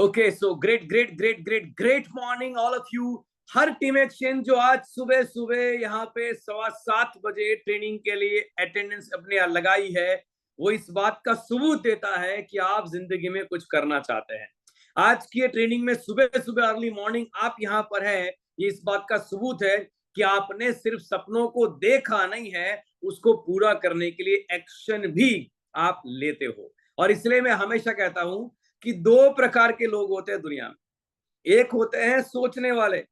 Okay, so great great great great great morning all of you. Her team exchange जो आज सुबह सुबह यहाँ पे 7:15 बजे ट्रेनिंग के लिए अटेंडेंस अपने लगाई है, वो इस बात का सबूत देता है कि आप जिंदगी में कुछ करना चाहते हैं। आज की ट्रेनिंग में सुबह सुबह अर्ली मॉर्निंग आप यहाँ पर है, ये इस बात का सबूत है कि आपने सिर्फ सपनों को देखा नहीं है, उसको पूरा करने के लिए एक्शन भी आप लेते हो। और इसलिए मैं हमेशा कहता हूं कि दो प्रकार के लोग होते हैं दुनिया में। एक होते हैं सोचने वाले,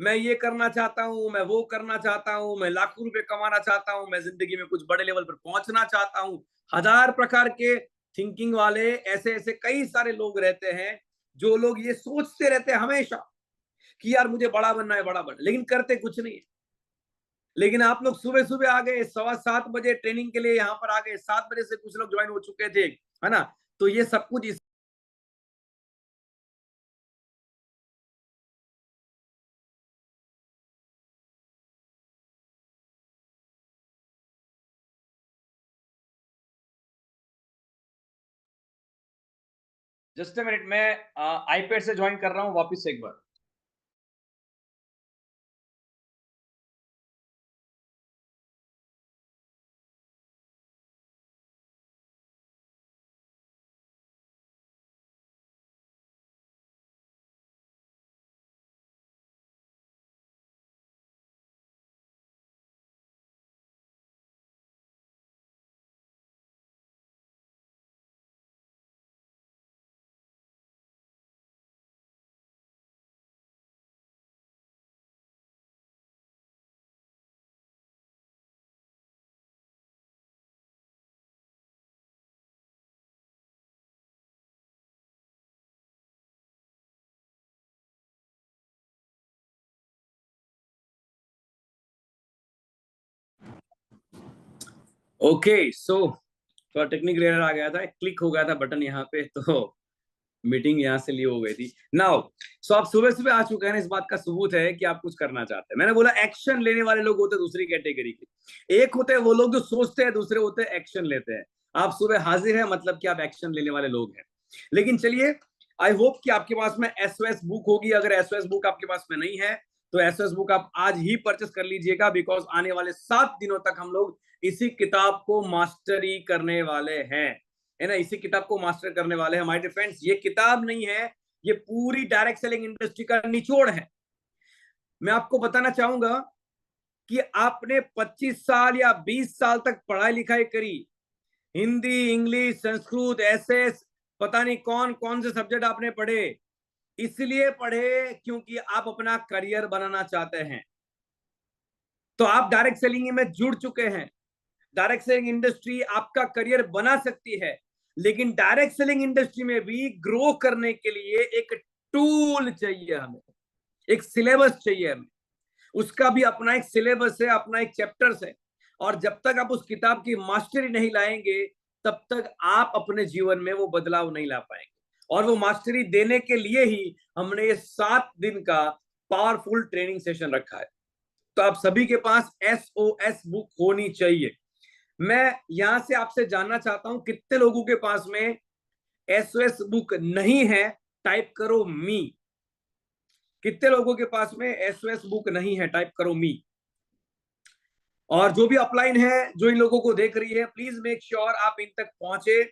मैं ये करना चाहता हूं, मैं वो करना चाहता हूं, मैं लाखों रुपए कमाना चाहता हूं, मैं जिंदगी में कुछ बड़े लेवल पर पहुंचना चाहता हूं। हजार प्रकार के थिंकिंग वाले ऐसे ऐसे कई सारे लोग रहते हैं, जो लोग ये सोचते रहते हैं हमेशा कि यार मुझे बड़ा बनना है, बड़ा बनना, लेकिन करते कुछ नहीं है। लेकिन आप लोग सुबह सुबह आ गए, 7:15 बजे ट्रेनिंग के लिए यहाँ पर आ गए, 7 बजे से कुछ लोग ज्वाइन हो चुके थे, है ना। तो ये सब कुछ जस्ट अ मिनट, मैं आईपैड से ज्वाइन कर रहा हूँ वापस से एक बार। ओके, सो थोड़ा टेक्निकल एरर आ गया था, क्लिक हो गया था बटन यहाँ पे, तो मीटिंग यहाँ से ली हो गई थी नाउ। सो आप सुबह सुबह आ चुके हैं, इस बात का सबूत है कि आप कुछ करना चाहते हैं। मैंने बोला एक्शन लेने वाले लोग होते हैं दूसरी कैटेगरी के। एक होते हैं वो लोग जो सोचते हैं, दूसरे होते हैं एक्शन लेते हैं। आप सुबह हाजिर है, मतलब कि आप एक्शन लेने वाले लोग हैं। लेकिन चलिए, आई होप कि आपके पास में एसओएस बुक होगी। अगर एसओएस बुक आपके पास में नहीं है तो एसओएस बुक आप आज ही परचेस कर लीजिएगा, बिकॉज आने वाले 7 दिनों तक हम लोग इसी किताब को मास्टरी करने वाले हैं, है ना। इसी किताब को मास्टर करने वाले हैं माय डियर फ्रेंड्स। ये किताब नहीं है, ये पूरी डायरेक्ट सेलिंग इंडस्ट्री का निचोड़ है। मैं आपको बताना चाहूंगा कि आपने 25 साल या 20 साल तक पढ़ाई लिखाई करी, हिंदी, इंग्लिश, संस्कृत, एसएस, पता नहीं कौन कौन से सब्जेक्ट आपने पढ़े। इसलिए पढ़े क्योंकि आप अपना करियर बनाना चाहते हैं। तो आप डायरेक्ट सेलिंग में जुड़ चुके हैं। डायरेक्ट सेलिंग इंडस्ट्री आपका करियर बना सकती है, लेकिन डायरेक्ट सेलिंग इंडस्ट्री में भी ग्रो करने के लिए एक टूल चाहिए हमें, एक सिलेबस चाहिए हमें। उसका भी अपना एक सिलेबस है, अपना एक चैप्टर्स है। और जब तक आप उस किताब की मास्टरी नहीं लाएंगे, तब तक आप अपने जीवन में वो बदलाव नहीं ला पाएंगे। और वो मास्टरी देने के लिए ही हमने ये 7 दिन का पावरफुल ट्रेनिंग सेशन रखा है। तो आप सभी के पास एसओएस बुक होनी चाहिए। मैं यहां से आपसे जानना चाहता हूं, कितने लोगों के पास में एसओएस बुक नहीं है? टाइप करो मी। कितने लोगों के पास में एसओएस बुक नहीं है? टाइप करो मी। और जो भी अपलाइन है, जो इन लोगों को देख रही है, प्लीज मेक श्योर आप इन तक पहुंचे,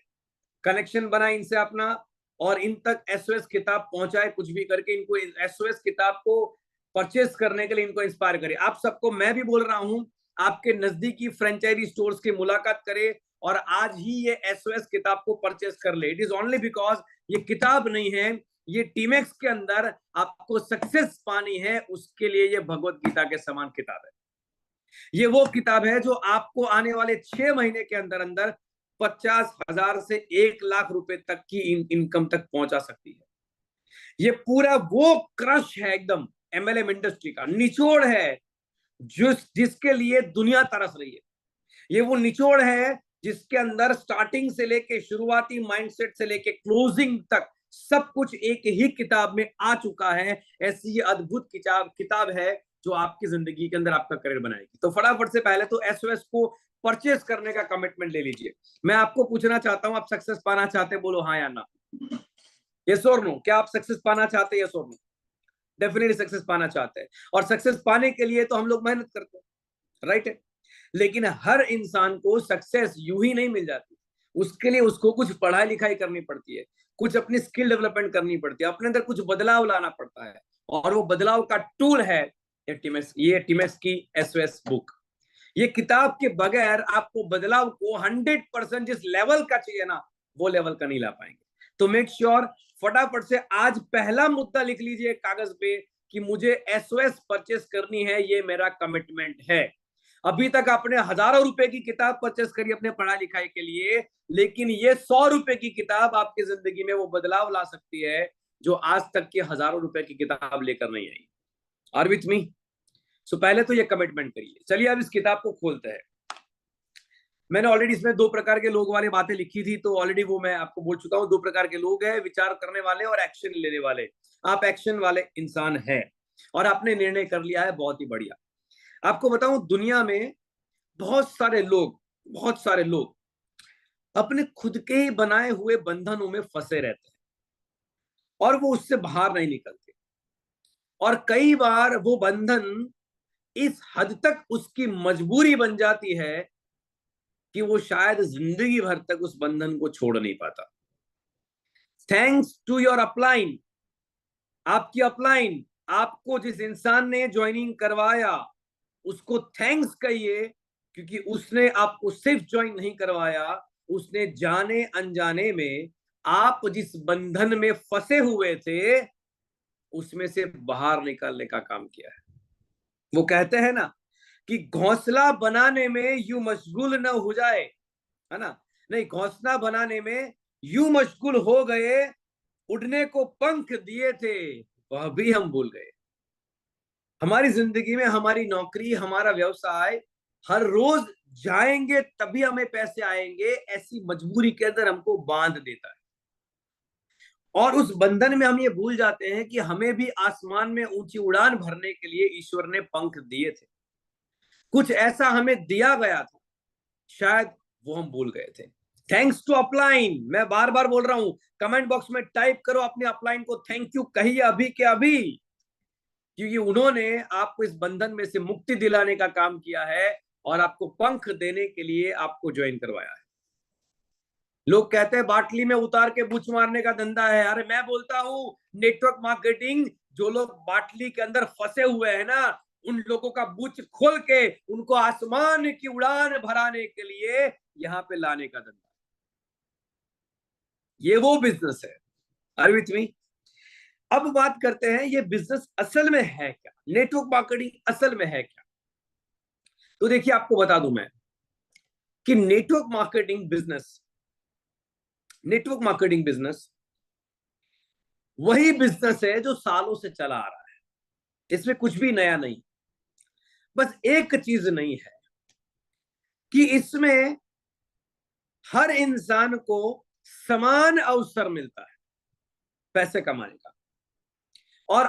कनेक्शन बनाए इनसे अपना, और इन तक एसओएस किताब पहुंचाए। कुछ भी करके इनको एसओएस किताब को परचेस करने के लिए इनको इंस्पायर करें। आप सबको मैं भी बोल रहा हूं, आपके नजदीकी फ्रेंचाइजी स्टोर्स की मुलाकात करें और आज ही ये एसओएस किताब को परचेस कर ले। इट इज ओनली बिकॉज ये किताब नहीं है, ये टीमेक्स के अंदर आपको सक्सेस पानी है, उसके लिए ये भगवत गीता के समान किताब है। ये वो किताब है जो आपको आने वाले 6 महीने के अंदर अंदर 50,000 से 1 लाख रुपए तक की इनकम तक पहुंचा सकती है। ये पूरा वो क्रश है, एकदम एमएलएम इंडस्ट्री का निचोड़ है, जिसके लिए दुनिया तरस रही है। ये वो निचोड़ है जिसके अंदर स्टार्टिंग से लेके, शुरुआती माइंडसेट से लेके क्लोजिंग तक सब कुछ एक ही किताब में आ चुका है। ऐसी ये अद्भुत किताब है जो आपकी जिंदगी के अंदर आपका करियर बनाएगी। तो फटाफट से पहले तो एसओएस को परचेस करने का कमिटमेंट ले लीजिए। मैं आपको पूछना चाहता हूं, आप सक्सेस पाना चाहते हैं? बोलो हाँ या ना। यस और नो? क्या आप सक्सेस पाना चाहते हैं? यस और नो? डेफिनेटली सक्सेस पाना चाहते हैं, और सक्सेस पाने के लिए तो हम लोग मेहनत करते हैं, राइट है। लेकिन हर इंसान को सक्सेस यूं ही नहीं मिल जाती, उसके लिए उसको कुछ पढ़ाई लिखाई करनी पड़ती है, कुछ अपनी स्किल डेवलपमेंट करनी पड़ती है, अपने अंदर कुछ बदलाव लाना पड़ता है, और वो बदलाव का टूल है ये टिमेक्स की एसओएस बुक। ये किताब के बगैर आपको बदलाव को 100% जिस लेवल का चाहिए ना, वो लेवल का नहीं ला पाएंगे। तो मेक श्योर फटाफट से आज पहला मुद्दा लिख लीजिए कागज पे कि मुझे एसओएस परचेस करनी है, ये मेरा कमिटमेंट है। अभी तक आपने हजारों रुपए की किताब परचेस करी अपने पढ़ाई लिखाई के लिए, लेकिन ये 100 रुपए की किताब आपकी जिंदगी में वो बदलाव ला सकती है जो आज तक की हजारों रुपए की किताब लेकर नहीं आई। आर विथ मी? सो पहले तो ये कमिटमेंट करिए। चलिए अब इस किताब को खोलते हैं। मैंने ऑलरेडी इसमें 2 प्रकार के लोग वाली बातें लिखी थी, तो ऑलरेडी वो मैं आपको बोल चुका हूं। 2 प्रकार के लोग हैं, विचार करने वाले और एक्शन लेने वाले। आप एक्शन वाले इंसान हैं और आपने निर्णय कर लिया है, बहुत ही बढ़िया। आपको बताऊं, दुनिया में बहुत सारे लोग अपने खुद के ही बनाए हुए बंधनों में फंसे रहते हैं और वो उससे बाहर नहीं निकलते, और कई बार वो बंधन इस हद तक उसकी मजबूरी बन जाती है कि वो शायद जिंदगी भर तक उस बंधन को छोड़ नहीं पाता। थैंक्स टू योर अपलाइन, आपकी अपलाइन, आपको जिस इंसान ने ज्वाइनिंग करवाया उसको थैंक्स कहिए, क्योंकि उसने आपको सिर्फ ज्वाइन नहीं करवाया, उसने जाने अनजाने में आप जिस बंधन में फंसे हुए थे उसमें से बाहर निकालने का काम किया है। वो कहते हैं ना कि घोंसला बनाने में यूं मशगूल न हो जाए, है ना, नहीं, घोंसला बनाने में यूं मशगूल हो गए, उड़ने को पंख दिए थे वह भी हम भूल गए। हमारी जिंदगी में हमारी नौकरी, हमारा व्यवसाय हर रोज जाएंगे तभी हमें पैसे आएंगे, ऐसी मजबूरी के अंदर हमको बांध देता है, और उस बंधन में हम ये भूल जाते हैं कि हमें भी आसमान में ऊंची उड़ान भरने के लिए ईश्वर ने पंख दिए थे, कुछ ऐसा हमें दिया गया था, शायद वो हम भूल गए थे। थैंक्स टू अपलाइन, मैं बार बार बोल रहा हूं, कमेंट बॉक्स में टाइप करो अपने अपलाइन को थैंक यू कहिए अभी के अभी, क्योंकि उन्होंने आपको इस बंधन में से मुक्ति दिलाने का काम किया है और आपको पंख देने के लिए आपको ज्वाइन करवाया है। लोग कहते हैं बाटली में उतार के बुच मारने का धंधा है। अरे मैं बोलता हूं नेटवर्क मार्केटिंग, जो लोग बाटली के अंदर फंसे हुए हैं ना, उन लोगों का बुच खोल के उनको आसमान की उड़ान भराने के लिए यहां पे लाने का धंधा, ये वो बिजनेस है। Are with me? अब बात करते हैं ये बिजनेस असल में है क्या, नेटवर्क मार्केटिंग असल में है क्या। तो देखिए आपको बता दूं मैं कि नेटवर्क मार्केटिंग बिजनेस वही बिजनेस है जो सालों से चला आ रहा है, इसमें कुछ भी नया नहीं। बस एक चीज नहीं है कि इसमें हर इंसान को समान अवसर मिलता है पैसे कमाने का, और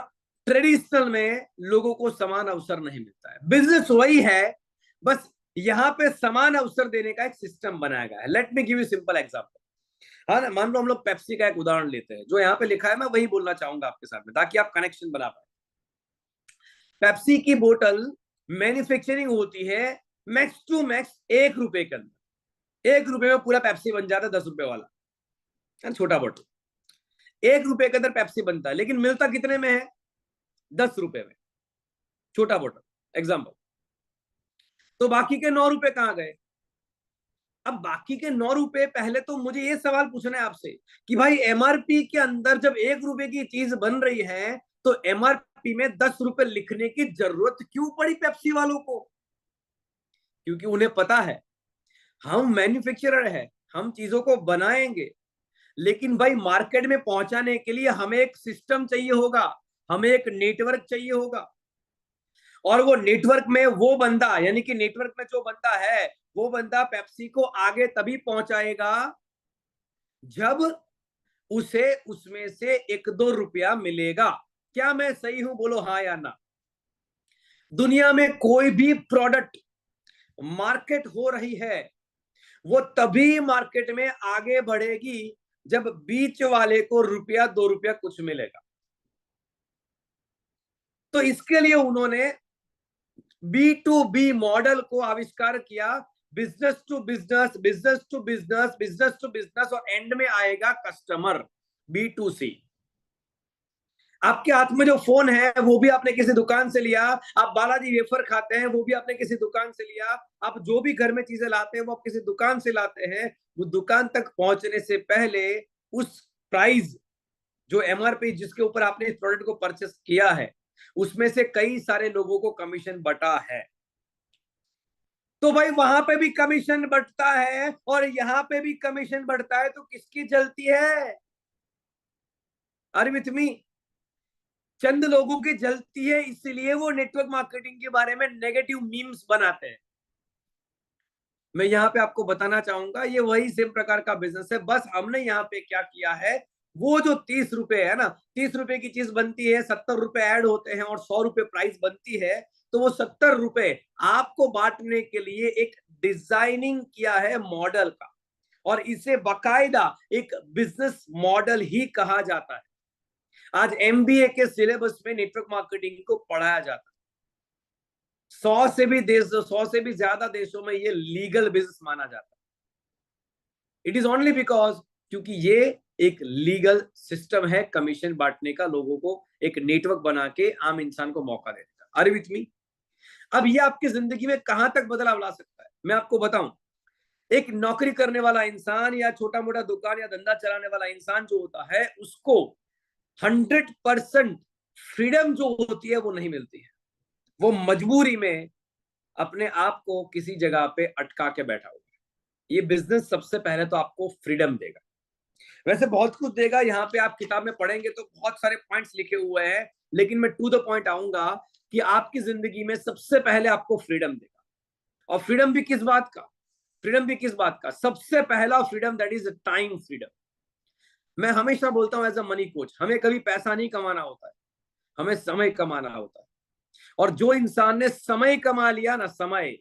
ट्रेडिशनल में लोगों को समान अवसर नहीं मिलता है। बिजनेस वही है, बस यहां पे समान अवसर देने का एक सिस्टम बनाया गया है। Let me give you simple example. हाँ ना, मान लो हम लोग पेप्सी का एक उदाहरण लेते हैं, जो यहाँ पे लिखा है मैं वही बोलना चाहूंगा आपके साथ में ताकि आप कनेक्शन बना पाए। पेप्सी की बोतल मैन्युफैक्चरिंग होती है मैक्स टू मैक्स 1 रुपए के अंदर। 1 रुपए में पूरा पेप्सी बन जाता है, 10 रुपए वाला छोटा बोतल। 1 रुपए के अंदर पेप्सी बनता है, लेकिन मिलता कितने में है? 10 रुपए में, छोटा बोतल एग्जाम्पल। तो बाकी के 9 रुपए कहाँ गए? अब बाकी के 9 रुपए, पहले तो मुझे ये सवाल पूछना है आपसे कि भाई एमआरपी के अंदर जब 1 रुपए की चीज बन रही है तो एमआरपी में 10 रुपए लिखने की जरूरत क्यों पड़ी पेप्सी वालों को? क्योंकि उन्हें पता है हम मैन्युफैक्चरर है, हम चीजों को बनाएंगे, लेकिन भाई मार्केट में पहुंचाने के लिए हमें एक सिस्टम चाहिए होगा, हमें एक नेटवर्क चाहिए होगा, और वो नेटवर्क में वो बंदा, यानी कि नेटवर्क में जो बंदा है वो बंदा पेप्सी को आगे तभी पहुंचाएगा जब उसे उसमें से 1-2 रुपया मिलेगा। क्या मैं सही हूं? बोलो हाँ या ना। दुनिया में कोई भी प्रोडक्ट मार्केट हो रही है वो तभी मार्केट में आगे बढ़ेगी जब बीच वाले को रुपया 2 रुपया कुछ मिलेगा। तो इसके लिए उन्होंने B2B मॉडल को आविष्कार किया, business to business, business to business, business to business, और एंड में आएगा कस्टमर, B2C। आपके हाथ में जो फोन है वो भी आपने किसी दुकान से लिया, आप बालाजी वेफर खाते हैं वो भी आपने किसी दुकान से लिया, आप जो भी घर में चीजें लाते हैं वो आप किसी दुकान से लाते हैं। वो दुकान तक पहुंचने से पहले उस प्राइस, जो MRP जिसके ऊपर आपने इस प्रोडक्ट को परचेस किया है, उसमें से कई सारे लोगों को कमीशन बटा है। तो भाई वहां पे भी कमीशन बढ़ता है और यहाँ पे भी कमीशन बढ़ता है, तो किसकी जलती है? आर विथ मी? चंद लोगों की जलती है, इसलिए वो नेटवर्क मार्केटिंग के बारे में नेगेटिव मीम्स बनाते हैं। मैं यहाँ पे आपको बताना चाहूंगा, ये वही सेम प्रकार का बिजनेस है, बस हमने यहाँ पे क्या किया है, वो जो 30 रुपए है ना, 30 रुपए की चीज बनती है, 70 रुपए ऐड होते हैं और 100 रुपए प्राइस बनती है, तो वो 70 रुपए आपको बांटने के लिए एक डिजाइनिंग किया है मॉडल का, और इसे बाकायदा एक बिजनेस मॉडल ही कहा जाता है। आज MBA के सिलेबस में नेटवर्क मार्केटिंग को पढ़ाया जाता है। 100 से भी ज्यादा देशों में ये लीगल बिजनेस माना जाता है। इट इज ओनली बिकॉज क्योंकि ये एक लीगल सिस्टम है कमीशन बांटने का, लोगों को एक नेटवर्क बना के आम इंसान को मौका देने का। Are you with me? अब ये आपकी जिंदगी में कहां तक बदलाव ला सकता है, मैं आपको बताऊं। एक नौकरी करने वाला इंसान या छोटा मोटा दुकान या धंधा चलाने वाला इंसान जो होता है, उसको 100% फ्रीडम जो होती है वो नहीं मिलती है। वो मजबूरी में अपने आप को किसी जगह पे अटका के बैठा हुआ है। ये बिजनेस सबसे पहले तो आपको फ्रीडम देगा, वैसे बहुत कुछ देगा, यहाँ पे आप किताब में पढ़ेंगे तो बहुत सारे पॉइंट्स लिखे हुए हैं, लेकिन मैं टू द पॉइंट आऊंगा कि आपकी जिंदगी में सबसे पहले आपको फ्रीडम देगा। और फ्रीडम भी किस बात का? फ्रीडम भी किस बात का? सबसे पहला freedom, that is time freedom. मैं हमेशा बोलता हूं एज अ मनी कोच, हमें कभी पैसा नहीं कमाना होता है, हमें समय कमाना होता है। और जो इंसान ने समय कमा लिया ना, समय,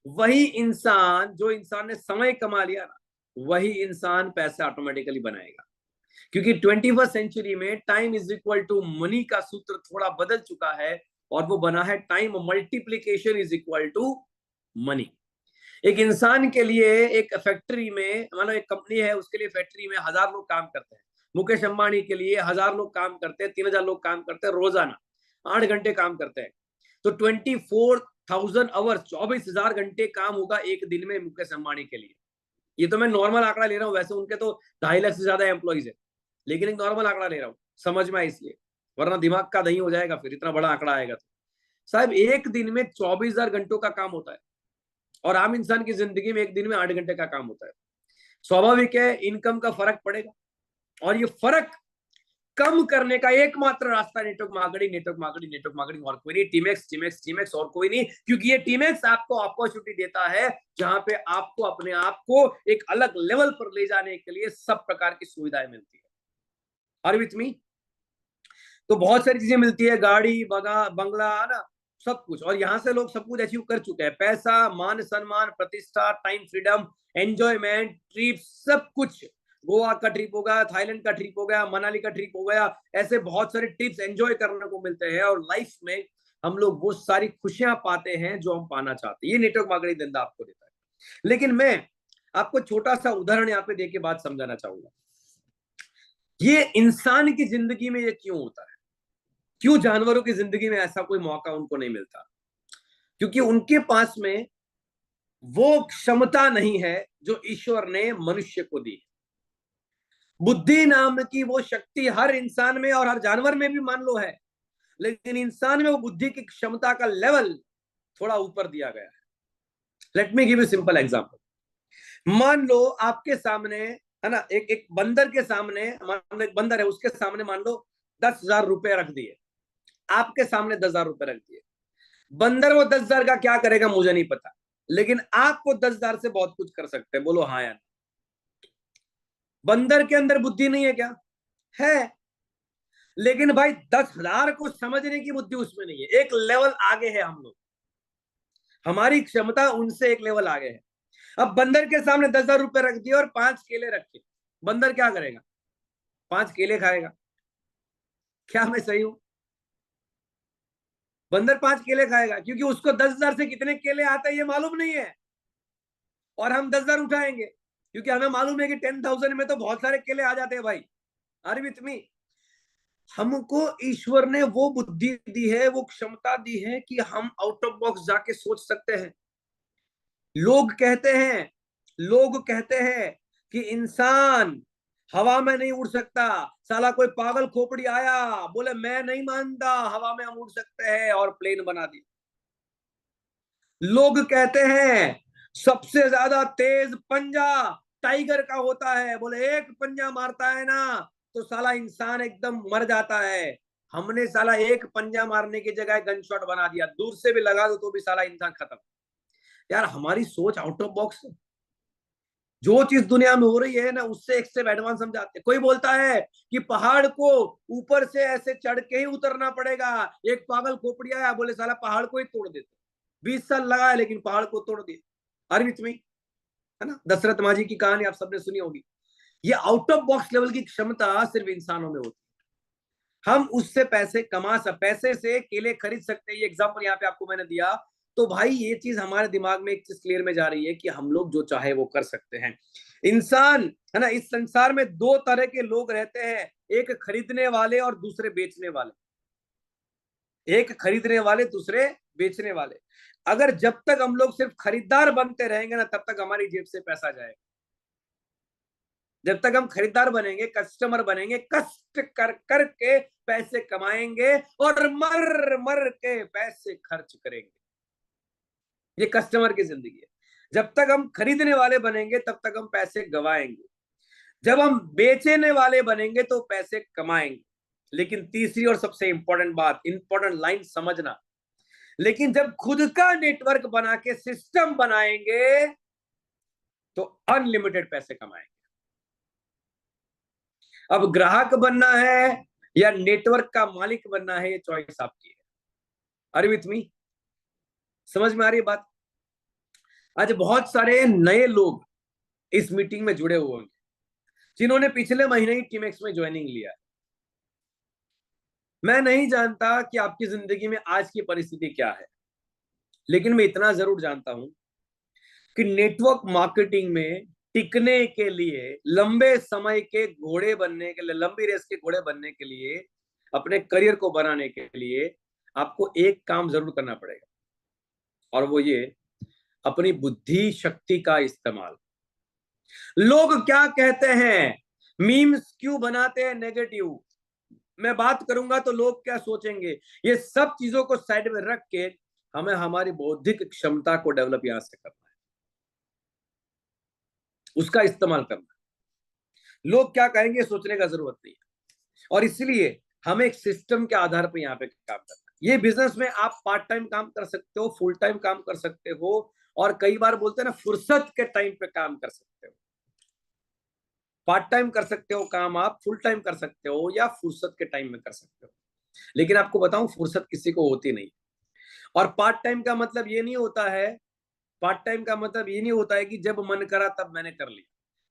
वही इंसान, जो इंसान ने समय कमा लिया ना, वही इंसान पैसे ऑटोमेटिकली बनाएगा। क्योंकि 21st सेंचुरी में time is equal to money का सूत्र थोड़ा बदल चुका है, और वो बना है time multiplication is equal to money. एक इंसान के लिए एक फैक्ट्री में, मानो एक कंपनी है, उसके लिए फैक्ट्री में 1000 लोग काम करते हैं। मुकेश अंबानी के लिए 1000 लोग काम करते हैं, 3000 लोग काम करते हैं रोजाना, 8 घंटे काम करते हैं। तो 24,000 आवर्स, 24,000 घंटे काम होगा एक दिन में मुकेश अंबानी के लिए। ये तो मैं नॉर्मल आंकड़ा ले रहा हूँ, वैसे उनके तो 2.5 लाख से ज्यादा एम्प्लॉइज है, लेकिन एक नॉर्मल आंकड़ा ले रहा हूँ, समझ में आए इसलिए, वरना दिमाग का दही हो जाएगा फिर इतना बड़ा आंकड़ा आएगा तो। साहब एक दिन में 24,000 घंटों का काम होता है, और आम इंसान की जिंदगी में एक दिन में 8 घंटे का काम होता है। स्वाभाविक है इनकम का फर्क पड़ेगा, और ये फर्क कम करने का एकमात्र रास्ता network marketing, network marketing, network marketing, और कोई नहीं। टीमेक्स, टीमेक्स, टीमेक्स, और कोई नहीं, क्योंकि ये टीमेक्स आपको अपॉर्चुनिटी देता है जहां पे आपको अपने आप को एक अलग लेवल पर ले जाने के लिए सब प्रकार की सुविधाएं मिलती है। Are with me? तो बहुत सारी चीजें मिलती है, गाड़ी, बंगला, है ना, सब कुछ। और यहाँ से लोग सब कुछ अचीव कर चुके हैं, पैसा, मान सम्मान, प्रतिष्ठा, टाइम फ्रीडम, एंजॉयमेंट, ट्रिप, सब कुछ। गोवा का ट्रिप हो गया, थाईलैंड का ट्रिप हो गया, मनाली का ट्रिप हो गया, ऐसे बहुत सारे टिप्स एंजॉय करने को मिलते हैं, और लाइफ में हम लोग वो सारी खुशियां पाते हैं जो हम पाना चाहते हैं। ये नेटवर्क मार्केटिंग धंधा आपको देता है। लेकिन मैं आपको छोटा सा उदाहरण यहाँ पे देके बात समझाना चाहूंगा। ये इंसान की जिंदगी में ये क्यों होता है, क्यों जानवरों की जिंदगी में ऐसा कोई मौका उनको नहीं मिलता? क्योंकि उनके पास में वो क्षमता नहीं है जो ईश्वर ने मनुष्य को दी। बुद्धि नाम की वो शक्ति हर इंसान में और हर जानवर में भी मान लो है, लेकिन इंसान में वो बुद्धि की क्षमता का लेवल थोड़ा ऊपर दिया गया है। Let me give you simple example. मान लो आपके सामने, है ना, एक बंदर के सामने, मान लो एक बंदर है, उसके सामने मान लो 10,000 रुपए रख दिए, आपके सामने 10,000 रुपए रख दिए। बंदर वो 10,000 का क्या करेगा मुझे नहीं पता, लेकिन आप वो 10,000 से बहुत कुछ कर सकते हैं। बोलो हाँ या ना? बंदर के अंदर बुद्धि नहीं है क्या? है, लेकिन भाई 10,000 को समझने की बुद्धि उसमें नहीं है। एक लेवल आगे है हम लोग, हमारी क्षमता उनसे एक लेवल आगे है। अब बंदर के सामने 10,000 रुपए रख दिए और 5 केले रखे, बंदर क्या करेगा? 5 केले खाएगा। क्या मैं सही हूं? बंदर 5 केले खाएगा क्योंकि उसको 10,000 से कितने केले आते हैं ये मालूम नहीं है, और हम 10,000 उठाएंगे क्योंकि हमें मालूम है कि 10,000 में तो बहुत सारे केले आ जाते हैं भाई। Are with me? हमको ईश्वर ने वो बुद्धि दी है, वो क्षमता दी है कि हम आउट ऑफ बॉक्स जाके सोच सकते हैं। लोग कहते हैं कि इंसान हवा में नहीं उड़ सकता। साला कोई पागल खोपड़ी आया, बोले मैं नहीं मानता, हवा में हम उड़ सकते हैं, और प्लेन बना दिया। लोग कहते हैं सबसे ज्यादा तेज पंजा टाइगर का होता है, बोले एक पंजा मारता है ना तो साला इंसान एकदम मर जाता है। हमने साला एक पंजा मारने की जगह गन शॉट बना दिया, दूर से भी लगा दो तो भी साला इंसान खत्म। यार हमारी सोच आउट ऑफ बॉक्स। जो चीज दुनिया में हो रही है ना उससे एक स्टेप एडवांस हम जाते हैं। कोई बोलता है कि पहाड़ को ऊपर से ऐसे चढ़ के ही उतरना पड़ेगा। एक पागल खोपड़ी आया, बोले साला पहाड़ को ही तोड़ देते। 20 साल लगाया लेकिन पहाड़ को तोड़ दिया। अरविंद में है ना, दशरथ माझी की कहानी आप सबने सुनी होगी। ये आउट ऑफ बॉक्स लेवल की क्षमता सिर्फ इंसानों में होती है। हम उससे पैसे कमा सकते, पैसे से केले खरीद सकते हैं। ये एग्जांपल यहाँ पे आपको मैंने दिया। तो भाई ये चीज हमारे दिमाग में एक चीज क्लियर में जा रही है कि हम लोग जो चाहे वो कर सकते हैं। इंसान है ना, इस संसार में 2 तरह के लोग रहते हैं, एक खरीदने वाले और दूसरे बेचने वाले। एक खरीदने वाले, दूसरे बेचने वाले। अगर जब तक हम लोग सिर्फ खरीदार बनते रहेंगे ना तब तक हमारी जेब से पैसा जाएगा। जब तक हम खरीदार बनेंगे, कस्टमर बनेंगे, कष्ट कर कर के पैसे कमाएंगे और मर मर के पैसे खर्च करेंगे। ये कस्टमर की जिंदगी है। जब तक हम खरीदने वाले बनेंगे तब तक हम पैसे गवाएंगे। जब हम बेचने वाले बनेंगे तो पैसे कमाएंगे। लेकिन तीसरी और सबसे इंपॉर्टेंट बात, इंपॉर्टेंट लाइन समझना, लेकिन जब खुद का नेटवर्क बना के सिस्टम बनाएंगे तो अनलिमिटेड पैसे कमाएंगे। अब ग्राहक बनना है या नेटवर्क का मालिक बनना है, ये चॉइस आपकी है। Are with me? समझ में आ रही है बात? आज बहुत सारे नए लोग इस मीटिंग में जुड़े हुए होंगे जिन्होंने पिछले महीने ही टीमएक्स में ज्वाइनिंग लिया है। मैं नहीं जानता कि आपकी जिंदगी में आज की परिस्थिति क्या है, लेकिन मैं इतना जरूर जानता हूं कि नेटवर्क मार्केटिंग में टिकने के लिए, लंबे समय के घोड़े बनने के लिए, लंबी रेस के घोड़े बनने के लिए, अपने करियर को बनाने के लिए आपको एक काम जरूर करना पड़ेगा, और वो ये, अपनी बुद्धि शक्ति का इस्तेमाल। लोग क्या कहते हैं, मीम्स क्यों बनाते हैं नेगेटिव, मैं बात करूंगा तो लोग क्या सोचेंगे, ये सब चीजों को साइड में रख के हमें हमारी बौद्धिक क्षमता को डेवलप यहां से करना है, उसका इस्तेमाल करना है। लोग क्या कहेंगे सोचने का जरूरत नहीं है, और इसलिए हमें एक सिस्टम के आधार पर यहाँ पे काम करना है। ये बिजनेस में आप पार्ट टाइम काम कर सकते हो, फुल टाइम काम कर सकते हो, और कई बार बोलते हैं ना फुर्सत के टाइम पे काम कर सकते हो। पार्ट टाइम कर सकते हो काम, आप फुल टाइम कर सकते हो, या फुर्सत के टाइम में कर सकते हो। लेकिन आपको बताऊं, फुर्सत किसी को होती नहीं। और पार्ट टाइम का मतलब ये नहीं होता है, पार्ट टाइम का मतलब ये नहीं होता है कि जब मन करा तब मैंने कर लिया।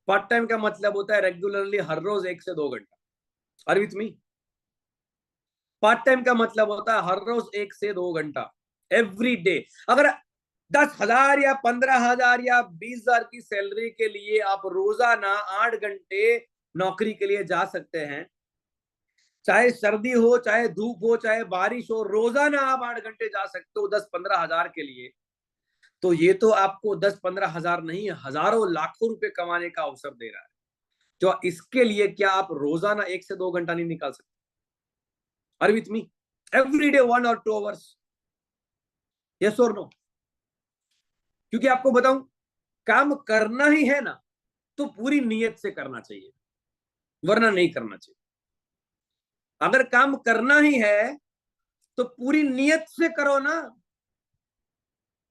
पार्ट टाइम का मतलब होता है रेगुलरली, हर रोज 1 से 2 घंटा। Are with me? Part time का मतलब होता है हर रोज 1 से 2 घंटा, एवरी डे। अगर 10,000 या 15,000 या 20,000 की सैलरी के लिए आप रोजाना 8 घंटे नौकरी के लिए जा सकते हैं, चाहे सर्दी हो, चाहे धूप हो, चाहे बारिश हो, रोजाना आप 8 घंटे जा सकते हो 10-15 हजार के लिए, तो ये तो आपको 10-15 हजार नहीं, हजारों लाखों रुपए कमाने का अवसर दे रहा है। तो इसके लिए क्या आप रोजाना 1 से 2 घंटा नहीं निकाल सकते? Are with me? Every day 1 और 2 आवर्स, यस और नो? क्योंकि आपको बताऊं, काम करना ही है ना तो पूरी नीयत से करना चाहिए, वरना नहीं करना चाहिए। अगर काम करना ही है तो पूरी नीयत से करो ना।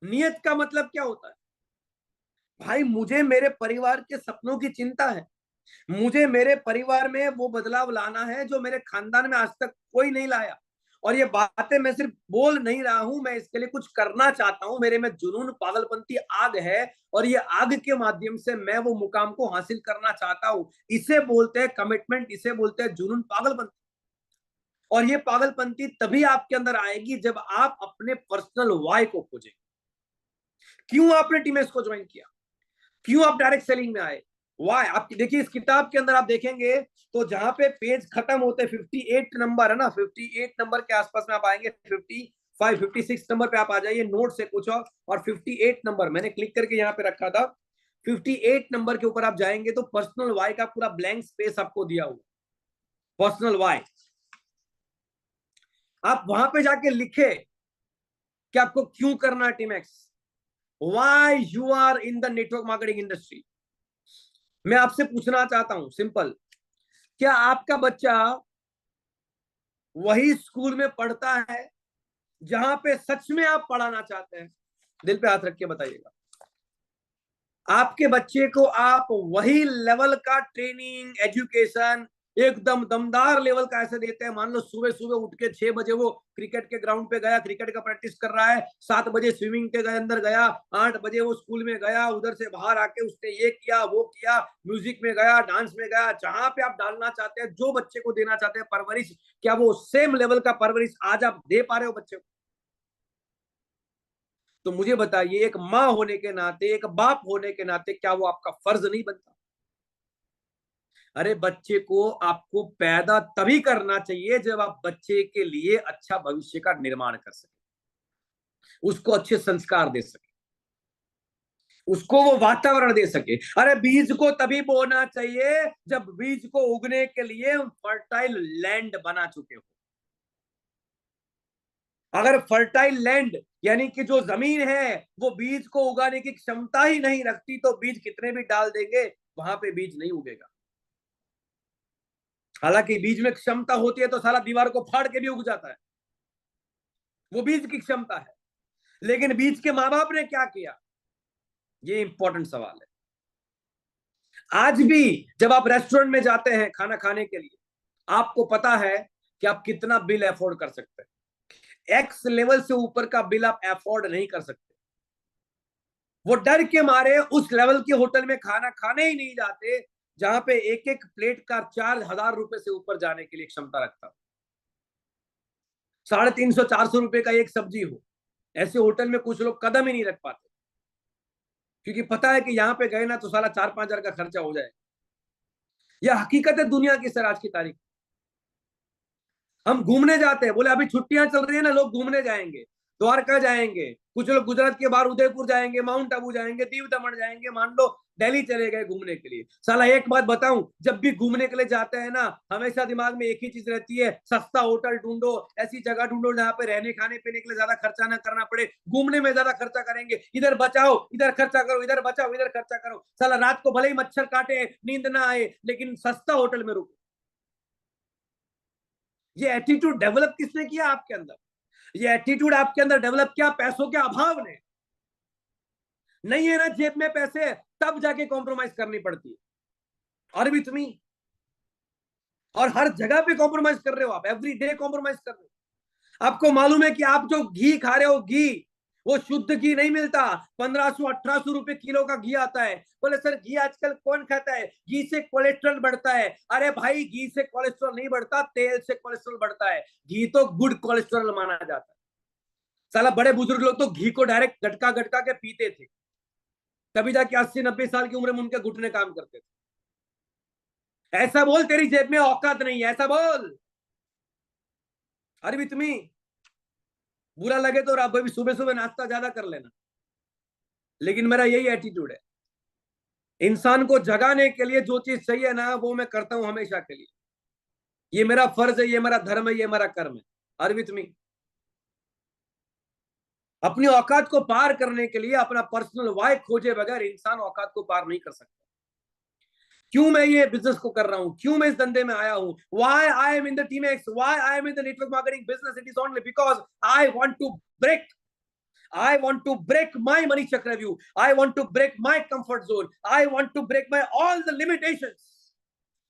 नियत का मतलब क्या होता है भाई? मुझे मेरे परिवार के सपनों की चिंता है, मुझे मेरे परिवार में वो बदलाव लाना है जो मेरे खानदान में आज तक कोई नहीं लाया। और ये बातें मैं सिर्फ बोल नहीं रहा हूं, मैं इसके लिए कुछ करना चाहता हूं। मेरे में जुनून, पागलपंती आग है, और ये आग के माध्यम से मैं वो मुकाम को हासिल करना चाहता हूं। इसे बोलते हैं कमिटमेंट, इसे बोलते हैं जुनून, पागलपंती। और ये पागलपंती तभी आपके अंदर आएगी जब आप अपने पर्सनल वाई को खोजेंगे। क्यों आपने टीमएक्स को ज्वाइन किया, क्यों आप डायरेक्ट सेलिंग में आए, वाई। आप देखिए इस किताब के अंदर आप देखेंगे तो जहां पे पेज खत्म होते 58 नंबर है ना, 58 नंबर के आसपास में आप आएंगे, 55 56 नंबर पे आप आ जाइए, नोट से कुछ और 58 नंबर मैंने क्लिक करके यहाँ पे रखा था। 58 नंबर के ऊपर आप जाएंगे तो पर्सनल वाई का पूरा ब्लैंक स्पेस आपको दिया हुआ, पर्सनल वाई। आप वहां पे जाके लिखे कि आपको क्यों करना है TeamX, why you are in the network marketing industry. मैं आपसे पूछना चाहता हूं सिंपल, क्या आपका बच्चा वही स्कूल में पढ़ता है जहां पे सच में आप पढ़ाना चाहते हैं? दिल पे हाथ रख के बताइएगा। आपके बच्चे को आप वही लेवल का ट्रेनिंग, एजुकेशन एकदम दमदार लेवल का ऐसे देते हैं। मान लो सुबह सुबह उठ के 6 बजे वो क्रिकेट के ग्राउंड पे गया, क्रिकेट का प्रैक्टिस कर रहा है, 7 बजे स्विमिंग के अंदर गया, 8 बजे वो स्कूल में गया, उधर से बाहर आके उसने ये किया वो किया, म्यूजिक में गया, डांस में गया। जहां पे आप डालना चाहते हैं, जो बच्चे को देना चाहते हैं परवरिश, क्या वो सेम लेवल का परवरिश आज आप दे पा रहे हो बच्चे को? तो मुझे बताइए, एक माँ होने के नाते, एक बाप होने के नाते, क्या वो आपका फर्ज नहीं बनता? अरे बच्चे को आपको पैदा तभी करना चाहिए जब आप बच्चे के लिए अच्छा भविष्य का निर्माण कर सके, उसको अच्छे संस्कार दे सके, उसको वो वातावरण दे सके। अरे बीज को तभी बोना चाहिए जब बीज को उगने के लिए फर्टाइल लैंड बना चुके हो। अगर फर्टाइल लैंड यानी कि जो जमीन है वो बीज को उगाने की क्षमता ही नहीं रखती, तो बीज कितने भी डाल देंगे वहां पे बीज नहीं उगेगा। हालांकि बीज में क्षमता होती है तो सारा दीवार को फाड़ के भी उग जाता है, वो बीज की क्षमता है। लेकिन बीज के माँ बाप ने क्या किया, ये इंपॉर्टेंट सवाल है। आज भी जब आप रेस्टोरेंट में जाते हैं खाना खाने के लिए, आपको पता है कि आप कितना बिल अफोर्ड कर सकते हैं। एक्स लेवल से ऊपर का बिल आप अफोर्ड नहीं कर सकते। वो डर के मारे उस लेवल के होटल में खाना खाने ही नहीं जाते जहां पे एक एक प्लेट का 4,000 रुपए से ऊपर जाने के लिए क्षमता रखता। 350-400 रुपए का एक सब्जी हो, ऐसे होटल में कुछ लोग कदम ही नहीं रख पाते, क्योंकि पता है कि यहाँ पे गए ना तो साला 4-5 हजार का खर्चा हो जाए। यह हकीकत है दुनिया की सर। आज की तारीख हम घूमने जाते हैं, बोले अभी छुट्टियां चल रही है ना, लोग घूमने जाएंगे, द्वारका जाएंगे, कुछ लोग गुजरात के बाहर उदयपुर जाएंगे, माउंट आबू जाएंगे, दीव दमन जाएंगे, मान लो दिल्ली चले गए घूमने के लिए। साला एक बात बताऊं, जब भी घूमने के लिए जाते हैं ना, हमेशा दिमाग में एक ही चीज रहती है, सस्ता होटल ढूंढो, ऐसी जगह ढूंढो जहां पे रहने खाने पीने के लिए ज्यादा खर्चा ना करना पड़े। घूमने में ज्यादा खर्चा करेंगे, इधर बचाओ इधर खर्चा करो, इधर बचाओ इधर खर्चा करो। साला रात को भले ही मच्छर काटे, नींद ना आए, लेकिन सस्ता होटल में रुको। ये एटीट्यूड डेवलप किसने किया आपके अंदर? ये एटीट्यूड आपके अंदर डेवलप किया पैसों के अभाव ने। नहीं है ना जेब में पैसे, तब जाके कॉम्प्रोमाइज करनी पड़ती है। और भी तुम्हें, और हर जगह पे कॉम्प्रोमाइज कर रहे हो आप, एवरी डे कॉम्प्रोमाइज कर रहे हो। आपको मालूम है कि आप जो घी खा रहे हो, घी वो शुद्ध घी नहीं मिलता। 1,500-1,800 रुपए किलो का घी आता है। बोले सर घी आजकल कौन खाता है, घी से कोलेस्ट्रॉल बढ़ता है। अरे भाई घी से कोलेस्ट्रॉल नहीं बढ़ता, तेल से कोलेस्ट्रॉल बढ़ता है। घी तो गुड कोलेस्ट्रॉल माना जाता है। साला बड़े बुजुर्ग लोग तो घी को डायरेक्ट गटका गटका के पीते थे, तभी जाके 80-90 साल की उम्र में उनके घुटने काम करते थे। ऐसा बोल तेरी जेब में औकात नहीं है, ऐसा बोल। अरे भी तुम्हें बुरा लगे तो आप सुबह सुबह नाश्ता ज्यादा कर लेना, लेकिन मेरा यही एटीट्यूड है। इंसान को जगाने के लिए जो चीज चाहिए ना, वो मैं करता हूं हमेशा के लिए। ये मेरा फर्ज है, ये मेरा धर्म है, ये मेरा कर्म है। अरविंद तुम्हें अपनी औकात को पार करने के लिए अपना पर्सनल वाई खोजे बगैर इंसान औकात को पार नहीं कर सकता। क्यों मैं ये बिजनेस को कर रहा हूं, क्यों मैं इस धंधे में आया हूं, why I am in the TeamX, why I am in the network marketing business, it is only because I want to break, I want to break my money chakra view. I want to break my comfort zone. I want to break my all the limitations.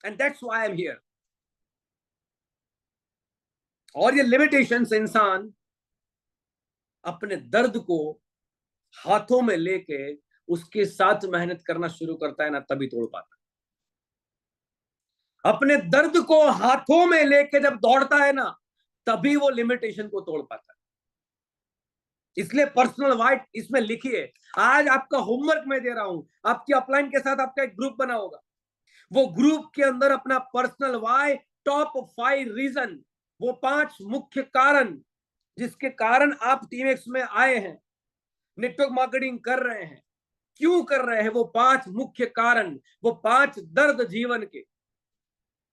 And that's why I'm here. और ये limitation से इंसान अपने दर्द को हाथों में लेके उसके साथ मेहनत करना शुरू करता है ना, तभी तोड़ पाता है। अपने दर्द को हाथों में लेके जब दौड़ता है ना, तभी वो लिमिटेशन को तोड़ पाता है। इसलिए पर्सनल वाइट इसमें लिखिए। आज आपका होमवर्क मैं दे रहा हूं, आपकी अपलाइन के साथ आपका एक ग्रुप बना होगा। वो ग्रुप के अंदर अपना पर्सनल वाई, टॉप 5 रीजन, वो 5 मुख्य कारण जिसके कारण आप टीमएक्स में आए हैं, नेटवर्क मार्केटिंग कर रहे हैं, क्यों कर रहे हैं, वो 5 मुख्य कारण, वो 5 दर्द जीवन के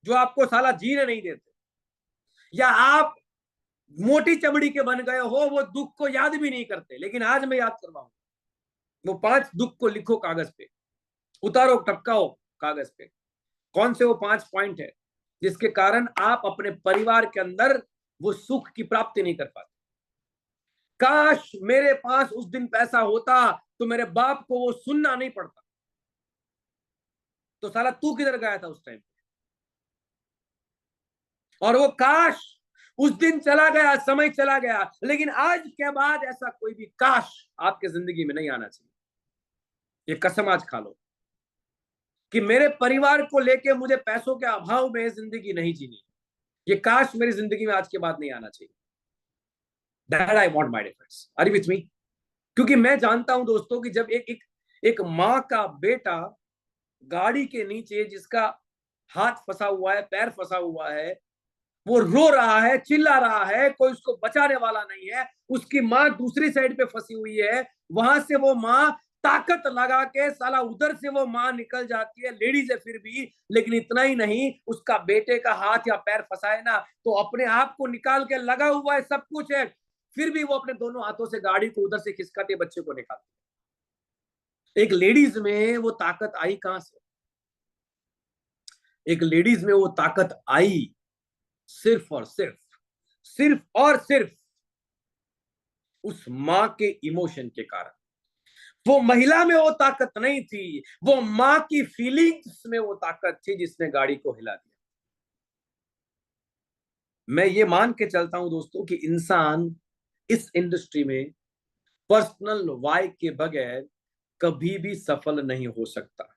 जो आपको साला जीने नहीं देते, या आप मोटी चमड़ी के बन गए हो, वो दुख को याद भी नहीं करते। लेकिन आज मैं याद करवाऊंगा, वो 5 दुख को लिखो कागज पे, उतारो, टपकाओ कागज पे। कौन से वो 5 पॉइंट है जिसके कारण आप अपने परिवार के अंदर वो सुख की प्राप्ति नहीं कर पाते। काश मेरे पास उस दिन पैसा होता तो मेरे बाप को वो सुनना नहीं पड़ता। तो साला तू किधर गया था उस टाइम? और वो काश उस दिन चला गया, समय चला गया, लेकिन आज के बाद ऐसा कोई भी काश आपके जिंदगी में नहीं आना चाहिए। ये कसम आज खा लो कि मेरे परिवार को लेके मुझे पैसों के अभाव में जिंदगी नहीं जीनी। ये काश मेरी जिंदगी में आज के बाद नहीं आना चाहिए। That I want my difference. Are you with me? क्योंकि मैं जानता हूं दोस्तों कि जब एक माँ का बेटा गाड़ी के नीचे जिसका हाथ फंसा हुआ है, पैर फंसा हुआ है, वो रो रहा है, चिल्ला रहा है, कोई उसको बचाने वाला नहीं है, उसकी माँ दूसरी साइड पे फंसी हुई है, वहां से वो माँ ताकत लगा के साला उधर से वो माँ निकल जाती है, लेडीज है फिर भी, लेकिन इतना ही नहीं, उसका बेटे का हाथ या पैर फंसा है ना, तो अपने आप को निकाल के लगा हुआ है, सब कुछ है, फिर भी वो अपने दोनों हाथों से गाड़ी को उधर से खिसकाते बच्चे को निकालती। एक लेडीज में वो ताकत आई कहां से? एक लेडीज में वो ताकत आई सिर्फ और सिर्फ उस माँ के इमोशन के कारण। वो महिला में वो ताकत नहीं थी, वो माँ की फीलिंग्स में वो ताकत थी जिसने गाड़ी को हिला दिया। मैं ये मान के चलता हूं दोस्तों कि इंसान इस इंडस्ट्री में पर्सनल वाई के बगैर कभी भी सफल नहीं हो सकता।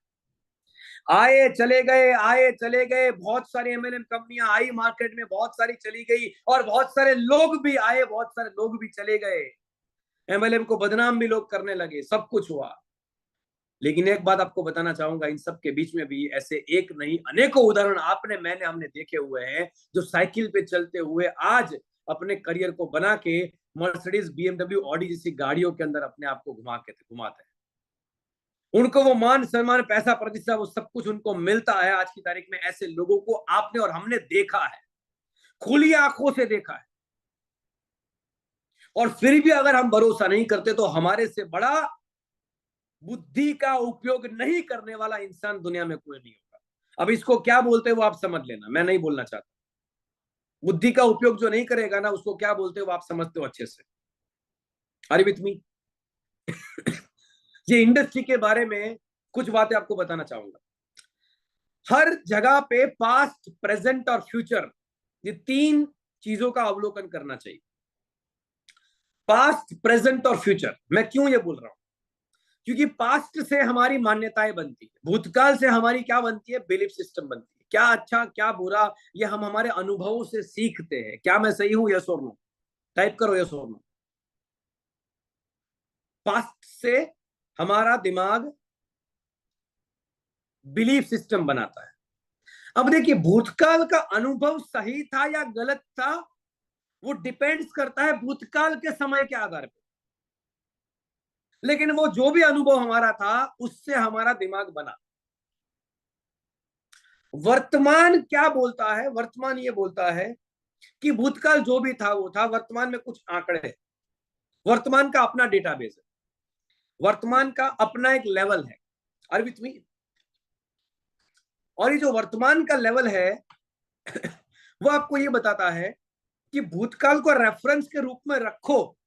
आए चले गए, आए चले गए, बहुत सारी एमएलएम कंपनियां आई मार्केट में, बहुत सारी चली गई, और बहुत सारे लोग भी आए, बहुत सारे लोग भी चले गए, एमएलएम को बदनाम भी लोग करने लगे, सब कुछ हुआ। लेकिन एक बात आपको बताना चाहूंगा, इन सब के बीच में भी ऐसे एक नहीं अनेकों उदाहरण आपने मैंने हमने देखे हुए हैं जो साइकिल पे चलते हुए आज अपने करियर को बना के मर्सिडीज, बीएमडब्ल्यू, ऑडी जैसी गाड़ियों के अंदर अपने आप को घुमाते हैं। उनको वो मान सम्मान, पैसा, प्रतिष्ठा, वो सब कुछ उनको मिलता है। आज की तारीख में ऐसे लोगों को आपने और हमने देखा है, खुली आंखों से देखा है। और फिर भी अगर हम भरोसा नहीं करते तो हमारे से बड़ा बुद्धि का उपयोग नहीं करने वाला इंसान दुनिया में कोई नहीं होगा। अब इसको क्या बोलते हैं वो आप समझ लेना, मैं नहीं बोलना चाहता। बुद्धि का उपयोग जो नहीं करेगा ना, उसको क्या बोलते हो आप समझते हो अच्छे से। अरे विथ मी ये इंडस्ट्री के बारे में कुछ बातें आपको बताना चाहूंगा। हर जगह पे पास्ट, प्रेजेंट और फ्यूचर, ये 3 चीजों का अवलोकन करना चाहिए। पास्ट, प्रेजेंट और फ्यूचर। मैं क्यों ये बोल रहा हूं? क्योंकि पास्ट से हमारी मान्यताएं बनती है, भूतकाल से हमारी क्या बनती है, बिलीफ सिस्टम बनती है। क्या अच्छा क्या बुरा, ये हम हमारे अनुभवों से सीखते हैं। क्या मैं सही हूं? यस और नो? टाइप करो यस और नो। पास्ट से हमारा दिमाग बिलीफ सिस्टम बनाता है। अब देखिए, भूतकाल का अनुभव सही था या गलत था, वो डिपेंड्स करता है भूतकाल के समय के आधार पर। लेकिन वो जो भी अनुभव हमारा था उससे हमारा दिमाग बना। वर्तमान क्या बोलता है? वर्तमान ये बोलता है कि भूतकाल जो भी था वो था, वर्तमान में कुछ आंकड़े हैं, वर्तमान का अपना डेटाबेस है, वर्तमान का अपना एक लेवल है। Are with me? और ये जो वर्तमान का लेवल है वो आपको ये बताता है कि भूतकाल को रेफरेंस के रूप में रखो,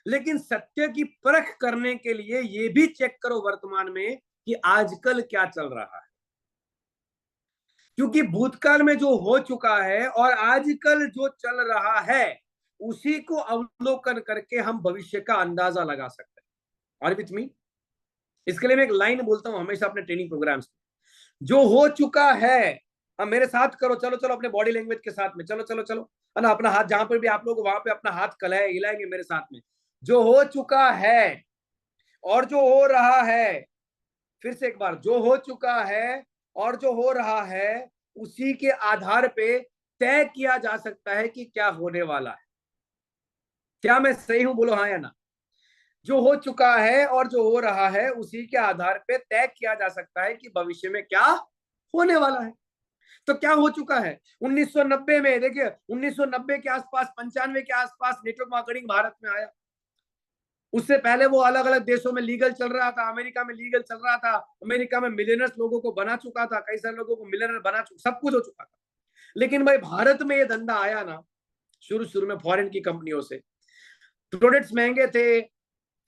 लेकिन सत्य की परख करने के लिए ये भी चेक करो वर्तमान में कि आजकल क्या चल रहा है। क्योंकि भूतकाल में जो हो चुका है और आजकल जो चल रहा है उसी को अवलोकन करके हम भविष्य का अंदाजा लगा सकते हैं। और विथ मी, इसके लिए मैं एक लाइन बोलता हूं हमेशा अपने ट्रेनिंग प्रोग्राम्स में, जो हो चुका है, अब मेरे साथ करो, चलो चलो अपने बॉडी लैंग्वेज के साथ में, चलो चलो चलो, है ना, अपना हाथ जहां पर भी आप लोग वहां पे अपना हाथ कलाए हिलाएंगे मेरे साथ में। जो हो चुका है और जो हो रहा है, फिर से एक बार, जो हो चुका है और जो हो रहा है, उसी के आधार पे तय किया जा सकता है कि क्या होने वाला है। क्या मैं सही हूं? बोलो हाँ या ना। जो हो चुका है और जो हो रहा है उसी के आधार पे तय किया जा सकता है कि भविष्य में क्या होने वाला है। तो क्या हो चुका है 1990 में, देखिए 1990 के आसपास, 95 के आसपास नेटवर्क मार्केटिंग भारत में आया। उससे पहले वो अलग अलग देशों में लीगल चल रहा था, अमेरिका में लीगल चल रहा था, अमेरिका में मिलियनर्स लोगों को बना चुका था, कई सारे लोगों को मिलियनर बना चुका, सब कुछ हो चुका था। लेकिन भाई भारत में ये धंधा आया ना शुरू शुरू में फॉरेन की कंपनियों से, प्रोडक्ट्स महंगे थे, है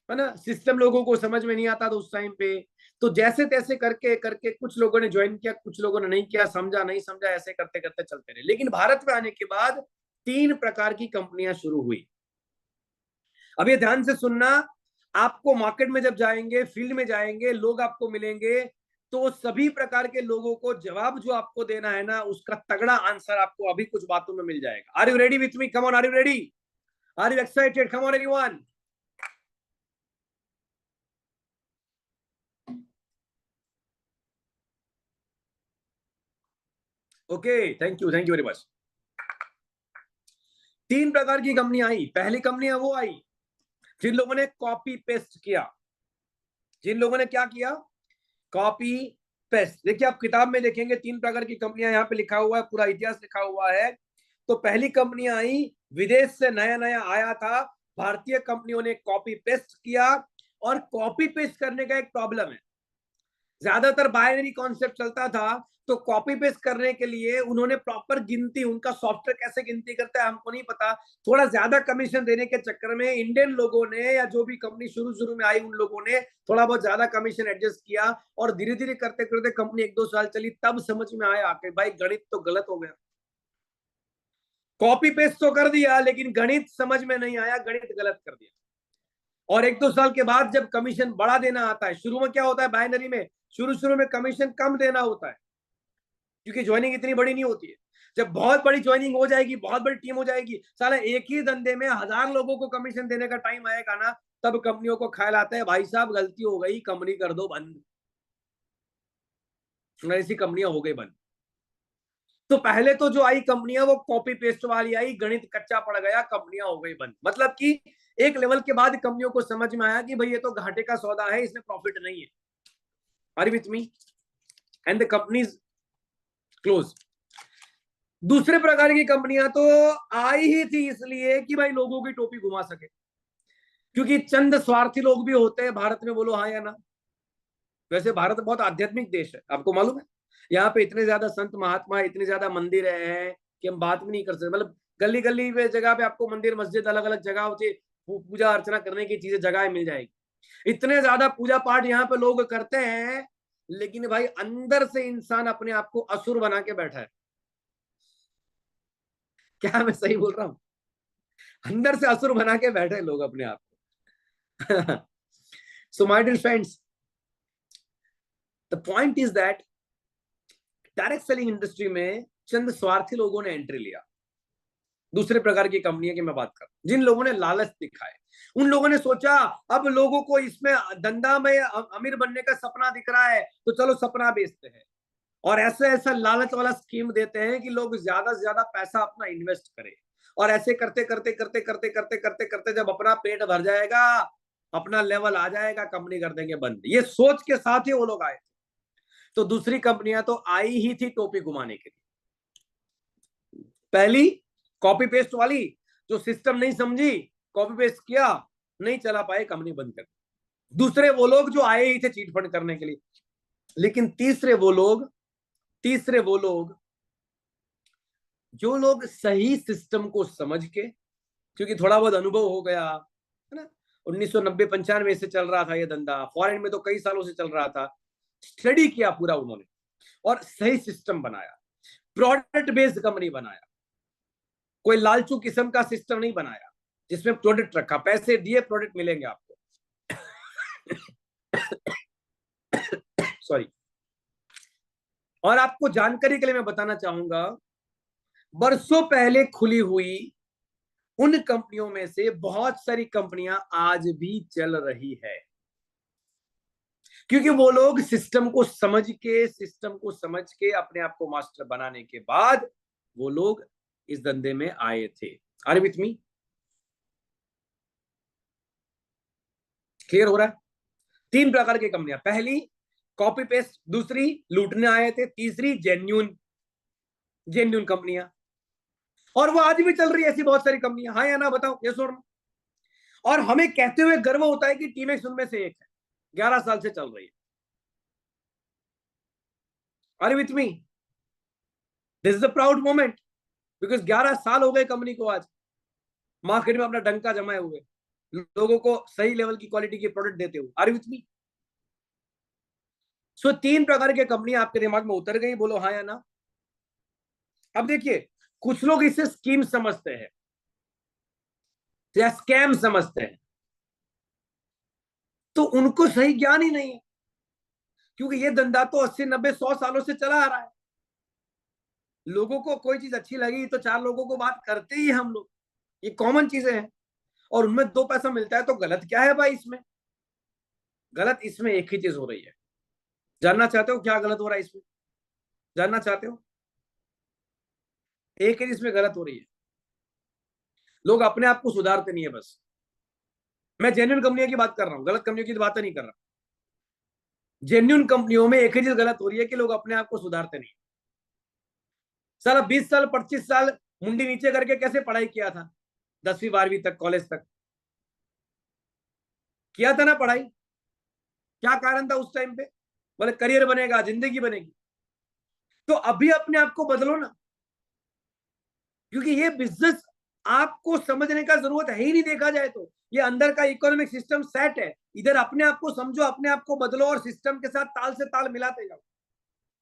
ना, सिस्टम लोगों को समझ में नहीं आता था उस टाइम पे, तो जैसे तैसे करके करके कुछ लोगों ने ज्वाइन किया, कुछ लोगों ने नहीं किया, समझा नहीं समझा, ऐसे करते करते चलते रहे। लेकिन भारत में आने के बाद 3 प्रकार की कंपनियां शुरू हुई। अब ये ध्यान से सुनना, आपको मार्केट में जब जाएंगे, फील्ड में जाएंगे, लोग आपको मिलेंगे, तो सभी प्रकार के लोगों को जवाब जो आपको देना है ना, उसका तगड़ा आंसर आपको अभी कुछ बातों में मिल जाएगा। Are you ready with me? Come on, are you ready? Are you excited? Come on everyone. Okay, thank you very much. 3 प्रकार की कंपनी आई। पहली कंपनी वो आई जिन लोगों ने कॉपी पेस्ट किया। जिन लोगों ने क्या किया? Copy paste. देखिए आप किताब में देखेंगे 3 प्रकार की कंपनियां, यहाँ पे लिखा हुआ है, पूरा इतिहास लिखा हुआ है। तो पहली कंपनियां आई, विदेश से नया नया आया था, भारतीय कंपनियों ने कॉपी पेस्ट किया। और कॉपी पेस्ट करने का एक प्रॉब्लम है, ज्यादातर बाइनरी कॉन्सेप्ट चलता था, तो कॉपी पेस्ट करने के लिए उन्होंने प्रॉपर गिनती, उनका सॉफ्टवेयर कैसे गिनती करता है हमको नहीं पता, थोड़ा ज्यादा कमीशन देने के चक्कर में इंडियन लोगों ने, या जो भी कंपनी शुरू शुरू में आई उन लोगों ने थोड़ा बहुत ज्यादा कमीशन एडजस्ट किया, और धीरे धीरे करते करते कंपनी 1-2 साल चली, तब समझ में आया कि भाई गणित तो गलत हो गया। कॉपी पेस्ट तो कर दिया लेकिन गणित समझ में नहीं आया, गणित गलत कर दिया। और 1-2 साल के बाद जब कमीशन बढ़ा देना आता है, शुरू में क्या होता है बाइनरी में, शुरू शुरू में कमीशन कम देना होता है, क्योंकि ज्वाइनिंग इतनी बड़ी नहीं होती है। जब बहुत बड़ी ज्वाइनिंग हो जाएगी, बहुत बड़ी टीम हो जाएगी, साला एक ही धंधे में 1000 लोगों को कमीशन देने का टाइम आएगा ना, तब कंपनियों को ख्याल आता है भाई साहब गलती हो गई, कंपनी कर दो बंद। ऐसी कंपनियां हो गई बंद। तो पहले तो जो आई कंपनियां वो कॉपी पेस्ट वाली आई, गणित कच्चा पड़ गया, कंपनियां हो गई बंद। मतलब कि एक लेवल के बाद कंपनियों को समझ में आया कि भाई ये तो घाटे का सौदा है, इसमें प्रॉफिट नहीं है। Are with me? And the companies close. दूसरे प्रकार की कंपनियां तो आई ही थी इसलिए कि भाई लोगों की टोपी घुमा सके, क्योंकि चंद स्वार्थी लोग भी होते हैं भारत में, बोलो हाँ या ना। वैसे भारत बहुत आध्यात्मिक देश है, आपको मालूम है, यहाँ पे इतने ज्यादा संत महात्मा, इतने ज्यादा मंदिर हैं कि हम बात भी नहीं कर सकते। मतलब गली गली पे जगह पे आपको मंदिर मस्जिद अलग अलग जगह होती है, पूजा अर्चना करने की चीजें जगह मिल जाएगी। इतने ज्यादा पूजा पाठ यहाँ पे लोग करते हैं, लेकिन भाई अंदर से इंसान अपने आप को असुर बना के बैठा है। क्या मैं सही बोल रहा हूँ? अंदर से असुर बना के बैठे लोग अपने आप को। So my dear friends, the point is that direct selling industry में चंद स्वार्थी लोगों ने एंट्री लिया। दूसरे प्रकार की कंपनियां की मैं बात कर, जिन लोगों ने लालच दिखाए, उन लोगों ने सोचा अब लोगों को इसमें धंधा में अमीर बनने का सपना दिख रहा है, तो चलो सपना बेचते हैं। और ऐसे ऐसा लालच वाला स्कीम देते हैं कि लोग ज्यादा से ज्यादा पैसा अपना इन्वेस्ट करें। और ऐसे करते करते करते करते करते करते करते जब अपना पेट भर जाएगा, अपना लेवल आ जाएगा, कंपनी कर देंगे बंद। ये सोच के साथ ही वो लोग आए थे। तो दूसरी कंपनियां तो आई ही थी टोपी घुमाने के लिए। पहली कॉपी पेस्ट वाली, जो सिस्टम नहीं समझी, कॉपी पेस्ट किया, नहीं चला पाए, कंपनी बंद कर। दूसरे वो लोग जो आए ही थे चीट फंड करने के लिए। लेकिन तीसरे वो लोग जो लोग सही सिस्टम को समझ के, क्योंकि थोड़ा बहुत अनुभव हो गया है ना, 1990-95 से चल रहा था ये धंधा, फॉरेन में तो कई सालों से चल रहा था, स्टडी किया पूरा उन्होंने और सही सिस्टम बनाया। प्रोडक्ट बेस्ड कंपनी बनाया, कोई लालचू किस्म का सिस्टम नहीं बनाया जिसमें प्रोडक्ट रखा, पैसे दिए प्रोडक्ट मिलेंगे आपको। सॉरी। और आपको जानकारी के लिए मैं बताना चाहूंगा, बरसों पहले खुली हुई उन कंपनियों में से बहुत सारी कंपनियां आज भी चल रही है, क्योंकि वो लोग सिस्टम को समझ के अपने आप को मास्टर बनाने के बाद वो लोग इस धंधे में आए थे। Are with me? क्लियर हो रहा है? 3 प्रकार की कंपनियां, पहली कॉपी पेस्ट, दूसरी लूटने आए थे, तीसरी जेन्यून कंपनियां। और वो आज भी चल रही है ऐसी बहुत सारी कंपनियां। हाँ या ना बताओ, यस और नो। और हमें कहते हुए गर्व होता है कि टीमेक्स उनमें से एक है, 11 साल से चल रही है। Are with me? This is a proud moment, because 11 साल हो गए कंपनी को आज मार्केट में अपना डंका जमाए हुए, लोगों को सही लेवल की क्वालिटी के प्रोडक्ट देते हुए। आर विथ मी? सो 3 प्रकार की कंपनी आपके दिमाग में उतर गई, बोलो हाँ या ना। अब देखिए, कुछ लोग इसे स्कीम समझते हैं या स्कैम समझते हैं, तो उनको सही ज्ञान ही नहीं है, क्योंकि ये धंधा तो 80 90 100 सालों से चला आ रहा है। लोगों को कोई चीज अच्छी लगी तो 4 लोगों को बात करते ही हम लोग, ये कॉमन चीजें हैं। और उनमें 2 पैसा मिलता है तो गलत क्या है भाई इसमें? गलत इसमें एक ही चीज हो रही है। जानना चाहते हो क्या गलत हो रहा है इसमें? जानना चाहते हो? एक ही इसमें गलत हो रही है, लोग अपने आप को सुधारते नहीं है बस। मैं जेन्युइन कंपनियों की बात कर रहा हूं, गलत कंपनियों की बात नहीं कर रहा। जेन्युइन कंपनियों में एक ही चीज गलत हो रही है कि लोग अपने आप को सुधारते नहीं। साला 20 साल 25 साल मुंडी नीचे करके कैसे पढ़ाई किया था, 10वीं 12वीं तक, कॉलेज तक किया था ना पढ़ाई। क्या कारण था उस टाइम पे? बोले करियर बनेगा, जिंदगी बनेगी। तो अभी अपने आप को बदलो ना, क्योंकि ये बिजनेस आपको समझने का जरूरत है ही नहीं। देखा जाए तो ये अंदर का इकोनॉमिक सिस्टम सेट है, इधर अपने आप को समझो, अपने आप को बदलो और सिस्टम के साथ ताल से ताल मिलाते जाओ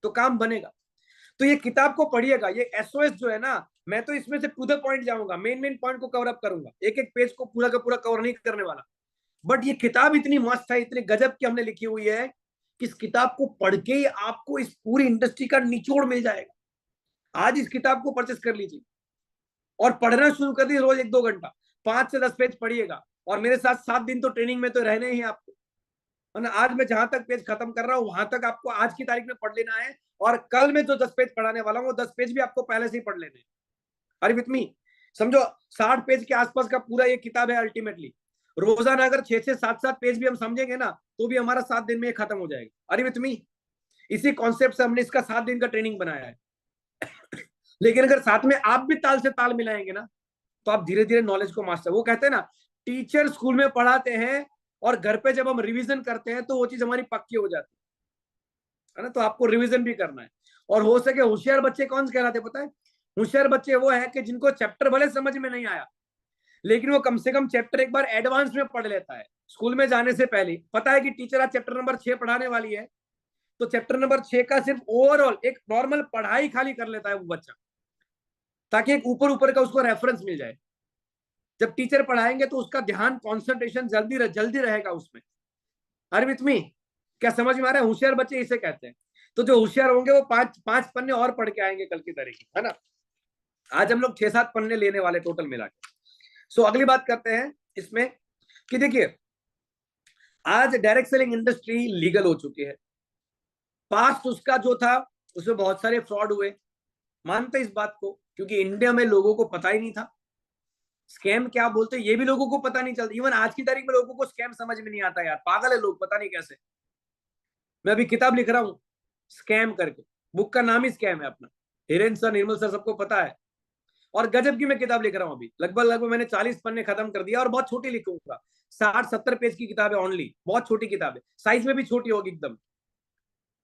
तो काम बनेगा। तो ये किताब को पढ़िएगा, ये एसओएस जो है ना, मैं तो इसमें से टू द पॉइंट जाऊंगा, मेन पॉइंट को कवर अप करूंगा, एक एक पेज को पूरा का पूरा कवर नहीं करने वाला। बट ये किताब इतनी मस्त है, इतने गजब की हमने लिखी हुई है कि इस किताब को पढ़ के ही आपको इस पूरी इंडस्ट्री का निचोड़ मिल जाएगा। आज इस किताब को परचेस कर लीजिए और पढ़ना शुरू कर दिए, रोज 1-2 घंटा 5 से 10 पेज पढ़िएगा। और मेरे साथ 7 दिन तो ट्रेनिंग में तो रहने ही आपको, और आज मैं जहां तक पेज खत्म कर रहा हूं वहां तक आपको आज की तारीख में पढ़ लेना है। और कल मैं जो 10 पेज पढ़ाने वाला हूं वो 10 पेज भी आपको पहले से ही पढ़ लेने हैं। अरे विथ मी? समझो 60 पेज के आसपास का पूरा ये किताब है अल्टीमेटली। रोजाना अगर 6 7 पेज भी हम समझेंगे ना तो भी हमारा 7 दिन में ये खत्म हो जाएगा। अरे विथ मी? इसी कॉन्सेप्ट से हमने इसका 7 दिन का ट्रेनिंग बनाया है। लेकिन अगर साथ में आप भी ताल से ताल मिलाएंगे ना तो आप धीरे धीरे नॉलेज को मास्टर, वो कहते हैं ना, टीचर स्कूल में पढ़ाते हैं और घर पे जब हम रिवीजन करते हैं तो वो चीज हमारी पक्की हो जाती है ना। तो आपको रिवीजन भी करना है। और हो सके होशियार बच्चे कौन कहलाते पता है? होशियार बच्चे वो है कि जिनको चैप्टर भले समझ में नहीं आया लेकिन वो कम से कम चैप्टर एक बार एडवांस में पढ़ लेता है स्कूल में जाने से पहले। पता है कि टीचर आज चैप्टर नंबर 6 पढ़ाने वाली है, तो चैप्टर नंबर 6 का सिर्फ ओवरऑल एक नॉर्मल पढ़ाई खाली कर लेता है वो बच्चा, ताकि एक ऊपर ऊपर का उसको रेफरेंस मिल जाए। जब टीचर पढ़ाएंगे तो उसका ध्यान कॉन्सेंट्रेशन जल्दी रहेगा उसमें। अरे विथ मी? क्या समझ में आ रहा है? होशियार बच्चे इसे कहते हैं। तो जो होशियार होंगे वो 5 पन्ने और पढ़ के आएंगे कल की तारीख में, है ना। आज हम लोग 6-7 पन्ने लेने वाले टोटल मिला के। सो अगली बात करते हैं इसमें कि देखिए, आज डायरेक्ट सेलिंग इंडस्ट्री लीगल हो चुकी है। पास्ट उसका जो था उसमें बहुत सारे फ्रॉड हुए, मानते इस बात को, क्योंकि इंडिया में लोगों को पता ही नहीं था स्कैम क्या बोलते, ये भी लोगों को पता नहीं चलता। इवन आज की तारीख में लोगों को स्कैम समझ में नहीं आता यार, पागल है लोग, पता नहीं कैसे। मैं अभी किताब लिख रहा हूं स्कैम करके, बुक का नाम ही स्कैम है अपना। हिरेन सर, निर्मल सर, सबको पता है। और गजब की मैं किताब लिख रहा हूं अभी, लगभग मैंने 40 पन्ने खत्म कर दिया और बहुत छोटी लिखूंगा, 60-70 पेज की किताब है ओनली, बहुत छोटी किताब है, साइज में भी छोटी होगी एकदम।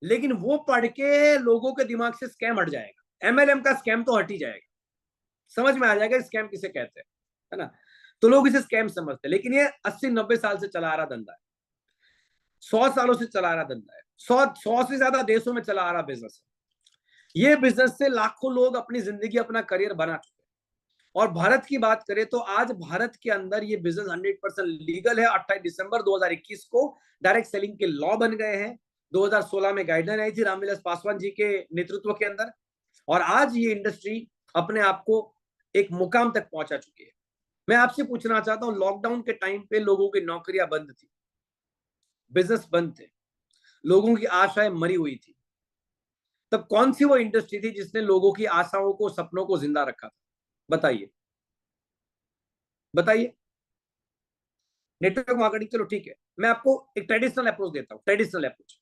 लेकिन वो पढ़ के लोगों के दिमाग से स्कैम हट जाएगा, एमएलएम का स्कैम तो हट ही जाएगा, समझ में आ जाएगा स्कैम किसे कहते हैं, है ना। तो लोग इसे स्कैम समझते हैं, लेकिन ये 80-90 साल से चला आ रहा धंधा है, 100 सालों से चला आ रहा धंधा है, 100 से ज्यादा देशों में चला आ रहा बिजनेस है। ये बिजनेस से लाखों लोग अपनी जिंदगी, अपना करियर बना चुके हैं। और भारत की बात करें तो आज भारत के अंदर ये बिजनेस 100% लीगल है। 28 दिसंबर 2021 को डायरेक्ट सेलिंग के लॉ बन गए हैं। 2016 में गाइडलाइन आई थी रामविलास पासवान जी के नेतृत्व के अंदर, और आज ये इंडस्ट्री अपने आप को एक मुकाम तक पहुंचा चुकी है। मैं आपसे पूछना चाहता हूं, लॉकडाउन के टाइम पे लोगों की नौकरियां बंद थी, बिजनेस बंद थे, लोगों की आशाएं मरी हुई थी, तब कौन सी वो इंडस्ट्री थी जिसने लोगों की आशाओं को, सपनों को जिंदा रखा था? बताइए, बताइए। नेटवर्क मार्केटिंग, चलो ठीक है, मैं आपको एक ट्रेडिशनल अप्रोच देता हूं। ट्रेडिशनल अप्रोच,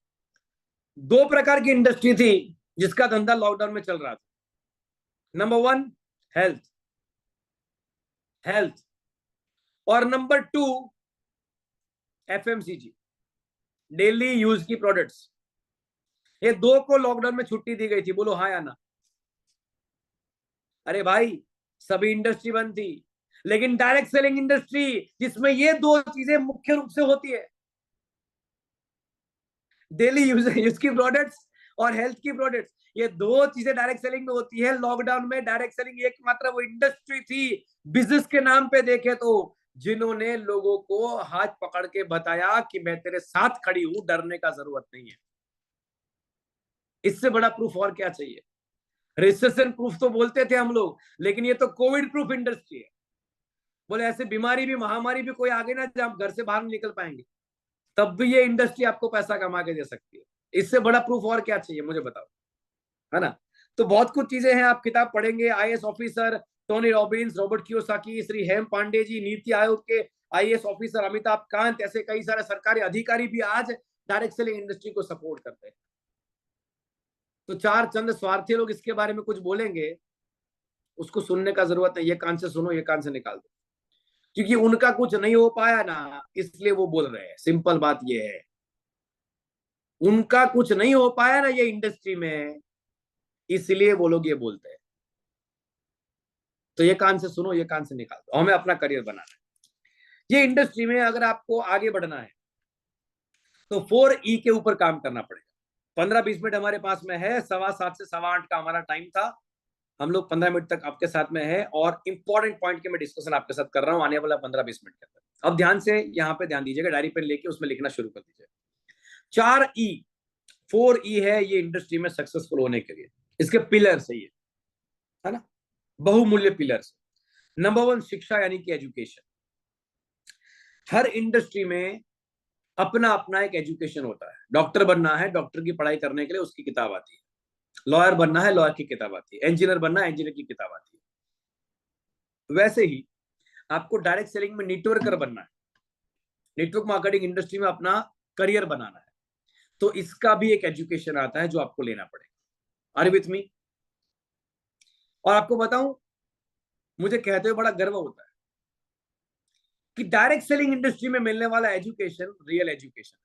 दो प्रकार की इंडस्ट्री थी जिसका धंधा लॉकडाउन में चल रहा था। Number one, health, health. और number two, FMCG, daily use की प्रोडक्ट्स। ये दो को लॉकडाउन में छुट्टी दी गई थी, बोलो हाँ या ना? अरे भाई, सभी इंडस्ट्री बंद थी, लेकिन डायरेक्ट सेलिंग इंडस्ट्री जिसमें ये दो चीजें मुख्य रूप से होती है, डेली यूज की प्रोडक्ट्स और हेल्थ की प्रोडक्ट्स, ये दो चीजें डायरेक्ट सेलिंग में होती है। लॉकडाउन में डायरेक्ट सेलिंग एकमात्र वो इंडस्ट्री थी, बिजनेस के नाम पे देखे तो, जिन्होंने लोगों को हाथ पकड़ के बताया कि मैं तेरे साथ खड़ी हूं, डरने का जरूरत नहीं है। इससे बड़ा प्रूफ और क्या चाहिए? रिसेशन प्रूफ तो बोलते थे हम लोग, लेकिन ये तो कोविड प्रूफ इंडस्ट्री है। बोले ऐसे बीमारी भी, महामारी भी कोई आगे ना, जब आप घर से बाहर नहीं निकल पाएंगे, तब भी ये इंडस्ट्री आपको पैसा कमा के दे सकती है। इससे बड़ा प्रूफ और क्या चाहिए, मुझे बताओ, है ना? तो बहुत कुछ चीजें हैं, आप किताब पढ़ेंगे, IAS officer Tony Robbins, Robert Kiyosaki, Shri Hem Pande ji, Niti Aayog के आईएएस ऑफिसर अमिताभ कांत, ऐसे कई सारे सरकारी अधिकारी भी आज डायरेक्ट सेलिंग इंडस्ट्री को सपोर्ट करते हैं। तो चार चंद स्वार्थी लोग इसके बारे में कुछ बोलेंगे, उसको सुनने का जरूरत नहीं, ये कान से सुनो, ये कान से निकाल दो, क्योंकि उनका कुछ नहीं हो पाया ना, इसलिए वो बोल रहे हैं। सिंपल बात ये है, उनका कुछ नहीं हो पाया ना ये इंडस्ट्री में, इसलिए वो लोग ये बोलते हैं। तो ये कान से सुनो, ये कान से निकाल दो, हमें अपना करियर बनाना है। ये इंडस्ट्री में अगर आपको आगे बढ़ना है तो 4E के ऊपर काम करना पड़ेगा। 15-20 मिनट हमारे पास में है, 7:15 से 8:15 का हमारा टाइम था। हम लोग 15 मिनट तक आपके साथ में है, और इंपॉर्टेंट पॉइंट के मैं डिस्कशन आपके साथ कर रहा हूं आने वाला 15-20 मिनट के अंदर। अब ध्यान से यहाँ पे ध्यान दीजिएगा, डायरी पेन लेके उसमें लिखना शुरू कर दीजिए। 4E, 4E है ये इंडस्ट्री में सक्सेसफुल होने के लिए, इसके पिलर्स है ये, है ना? बहुमूल्य पिलर्स। नंबर वन, शिक्षा यानी कि एजुकेशन। हर इंडस्ट्री में अपना अपना एक एजुकेशन होता है। डॉक्टर बनना है, डॉक्टर की पढ़ाई करने के लिए उसकी किताब आती है। लॉयर बनना है, लॉयर की किताब आती है। इंजीनियर बनना है, इंजीनियर की किताब आती है। वैसे ही आपको डायरेक्ट सेलिंग में नेटवर्कर बनना है, नेटवर्क मार्केटिंग इंडस्ट्री में अपना करियर बनाना है, तो इसका भी एक एजुकेशन आता है जो आपको लेना पड़ेगा। Are with me? और आपको बताऊं, मुझे कहते हुए बड़ा गर्व होता है कि डायरेक्ट सेलिंग इंडस्ट्री में मिलने वाला एजुकेशन रियल एजुकेशन।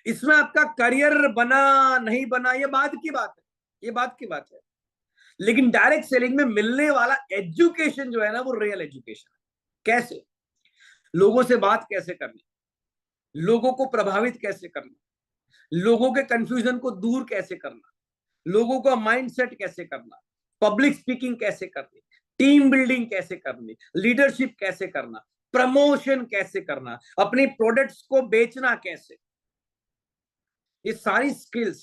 इसमें आपका करियर बना नहीं बना ये बाद की बात है, ये बात की बात है, लेकिन डायरेक्ट सेलिंग में मिलने वाला एजुकेशन जो है ना, वो रियल एजुकेशन है। कैसे? लोगों से बात कैसे करनी, लोगों को प्रभावित कैसे करना, लोगों के कंफ्यूजन को दूर कैसे करना, लोगों का माइंडसेट कैसे करना, पब्लिक स्पीकिंग कैसे करनी, टीम बिल्डिंग कैसे करनी, लीडरशिप कैसे करना, प्रमोशन कैसे करना, अपनी प्रोडक्ट्स को बेचना कैसे, ये सारी स्किल्स,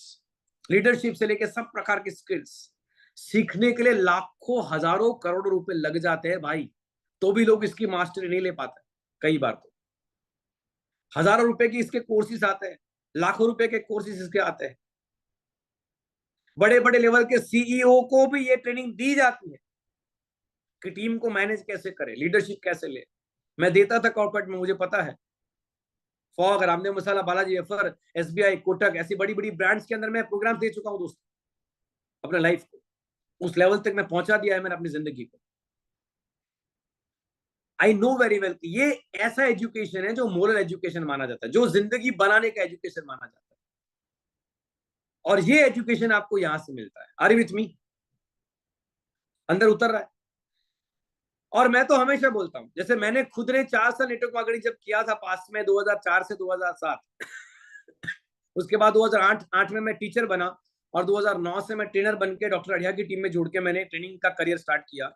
लीडरशिप से लेकर सब प्रकार की स्किल्स सीखने के लिए लाखों, हजारों, करोड़ों रुपए लग जाते हैं भाई, तो भी लोग इसकी मास्टरी नहीं ले पाते। कई बार तो हजारों रुपए की इसके कोर्सेज आते हैं, लाखों रुपए के कोर्सेज इसके आते हैं। बड़े बड़े लेवल के सीईओ को भी ये ट्रेनिंग दी जाती है कि टीम को मैनेज कैसे करे, लीडरशिप कैसे ले। मैं देता था कॉर्पोरेट में, मुझे पता है। फॉग, रामदेव मसाला, बालाजी एफर, एसबीआई, कोटक, ऐसी बड़ी बड़ी ब्रांड्स के अंदर मैं प्रोग्राम दे चुका हूं दोस्तों। अपने लाइफ को उस लेवल तक मैं पहुंचा दिया है मैंने अपनी जिंदगी को। आई नो वेरी वेल कि ये ऐसा एजुकेशन है जो मोरल एजुकेशन माना जाता है, जो जिंदगी बनाने का एजुकेशन माना जाता है, और ये एजुकेशन आपको यहां से मिलता है। Are you with me? अंदर उतर रहा है? और मैं तो हमेशा बोलता हूं, जैसे मैंने खुद ने 4 साल नेटवर्क मार्केटिंग जब किया था पास में, 2004 से 2007, उसके बाद 2008 में मैं टीचर बना, और 2009 से मैं ट्रेनर बन के डॉक्टर अढ़िया की टीम में जुड़ के मैंने ट्रेनिंग का करियर स्टार्ट किया।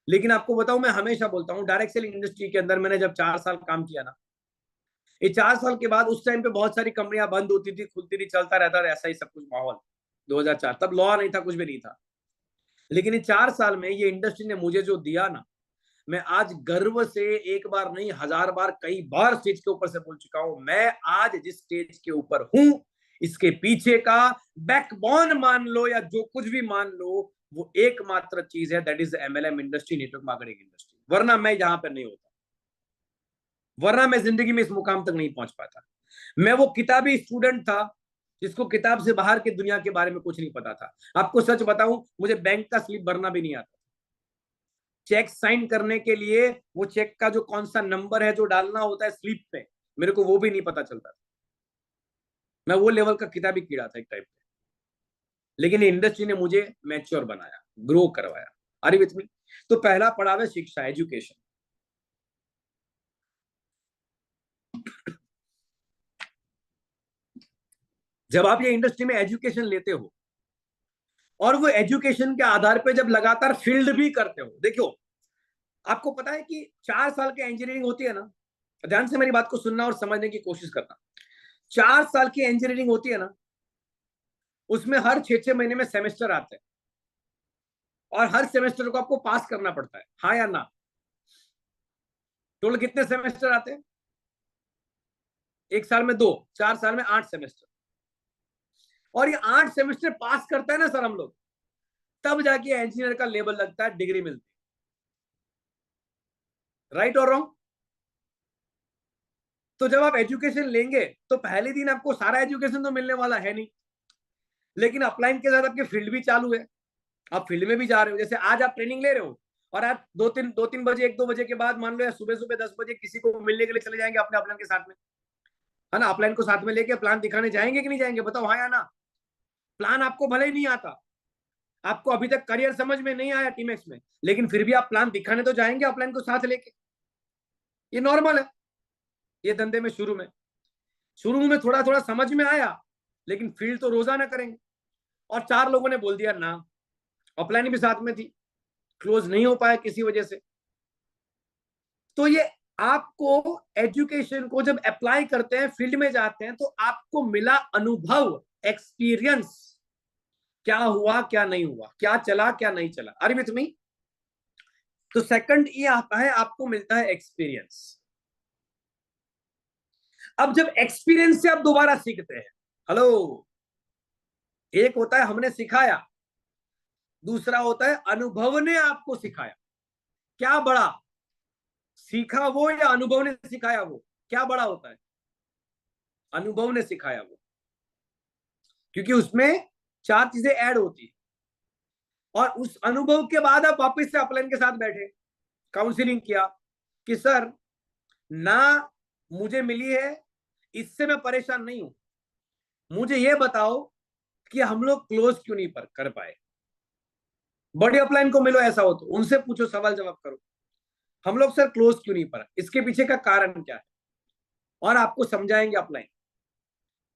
लेकिन आपको बताऊं, मैं हमेशा बोलता हूं, डायरेक्ट सेलिंग इंडस्ट्री के अंदर मैंने जब 4 साल काम किया ना, ये 4 साल के बाद उस टाइम पे बहुत सारी कंपनियां बंद होती थी, खुलती थी, चलता रहता था, ऐसा ही सब कुछ माहौल। 2004 तब लॉ नहीं था, कुछ भी नहीं था। लेकिन ये 4 साल में ये इंडस्ट्री ने मुझे जो दिया ना, मैं आज गर्व से एक बार नहीं 1000 बार, कई बार स्टेज के ऊपर से बोल चुका हूं, मैं आज जिस स्टेज के ऊपर हूं, इसके पीछे का बैकबोन मान लो या जो कुछ भी मान लो, वो एकमात्र चीज है, that is MLM industry, network marketing industry. वरना मैं यहां पर नहीं होता, वरना मैं जिंदगी में इस मुकाम तक नहीं पहुंच पाता। मैं वो किताबी स्टूडेंट था जिसको किताब से बाहर की दुनिया के बारे में कुछ नहीं पता था। आपको सच बताऊं, मुझे बैंक का स्लिप भरना भी नहीं आता। चेक साइन करने के लिए वो चेक का जो कौन सा नंबर है जो डालना होता है स्लिप पे, मेरे को वो भी नहीं पता चलता था। मैं वो लेवल का किताबी कीड़ा था एक टाइप पे। लेकिन इंडस्ट्री ने मुझे मैच्योर बनाया, ग्रो करवाया। Are you with me? तो पहला पड़ाव है शिक्षा, एजुकेशन। जब आप ये इंडस्ट्री में एजुकेशन लेते हो और वो एजुकेशन के आधार पे जब लगातार फील्ड भी करते हो, देखो आपको पता है कि 4 साल की इंजीनियरिंग होती है ना, ध्यान से मेरी बात को सुनना और समझने की कोशिश करना। 4 साल की इंजीनियरिंग होती है ना, उसमें हर 6-6 महीने में सेमेस्टर आते हैं और हर सेमेस्टर को आपको पास करना पड़ता है, हाँ या ना? टोटल कितने सेमेस्टर आते हैं? एक साल में 2, 4 साल में 8 सेमेस्टर। और ये 8 सेमेस्टर पास करता है ना सर हम लोग, तब जाके इंजीनियर का लेवल लगता है, डिग्री मिलती है। राइट और रॉन्ग? तो जब आप एजुकेशन लेंगे तो पहले दिन आपको सारा एजुकेशन तो मिलने वाला है नहीं, लेकिन अपलाइन के साथ आपके फील्ड भी चालू है, आप फील्ड में भी जा रहे हो। जैसे आज आप ट्रेनिंग ले रहे हो और आप 2-3 बजे, 1-2 बजे के बाद मान लो, या सुबह सुबह 10 बजे किसी को मिलने के लिए चले जाएंगे अपने अपलाइन के साथ में, है ना? अपलाइन को साथ में लेके प्लान दिखाने जाएंगे कि नहीं जाएंगे? बताओ हाँ या ना? प्लान आपको भले ही नहीं आता, आपको अभी तक करियर समझ में नहीं आया टीमेक्स में, लेकिन फिर भी आप प्लान दिखाने तो जाएंगे अपलाइन को साथ लेके। ये नॉर्मल है। ये धंधे में शुरू में थोड़ा थोड़ा समझ में आया, लेकिन फील्ड तो रोजाना करेंगे। और 4 लोगों ने बोल दिया ना, अपलाइन भी साथ में थी, क्लोज नहीं हो पाया किसी वजह से। तो ये आपको एजुकेशन को जब अप्लाई करते हैं, फील्ड में जाते हैं, तो आपको मिला अनुभव, एक्सपीरियंस, क्या हुआ क्या नहीं हुआ, क्या चला क्या नहीं चला। Are you with me? तो सेकंड ये आता है, आपको मिलता है एक्सपीरियंस। अब जब एक्सपीरियंस से आप दोबारा सीखते हैं, हेलो, एक होता है हमने सिखाया, दूसरा होता है अनुभव ने आपको सिखाया। क्या बड़ा, सीखा वो या अनुभव ने सिखाया वो? क्या बड़ा होता है? अनुभव ने सिखाया वो, क्योंकि उसमें 4 चीजें ऐड होती है। और उस अनुभव के बाद आप वापस से अपलाइन के साथ बैठे, काउंसलिंग किया कि सर ना मुझे मिली है, इससे मैं परेशान नहीं हूं, मुझे ये बताओ कि हम लोग क्लोज क्यों नहीं कर पाए। बड़ी अपलाइन को मिलो ऐसा हो तो उनसे पूछो, सवाल जवाब करो, हम लोग सर क्लोज क्यों नहीं पड़ा, इसके पीछे का कारण क्या है। और आपको समझाएंगे अपलाइन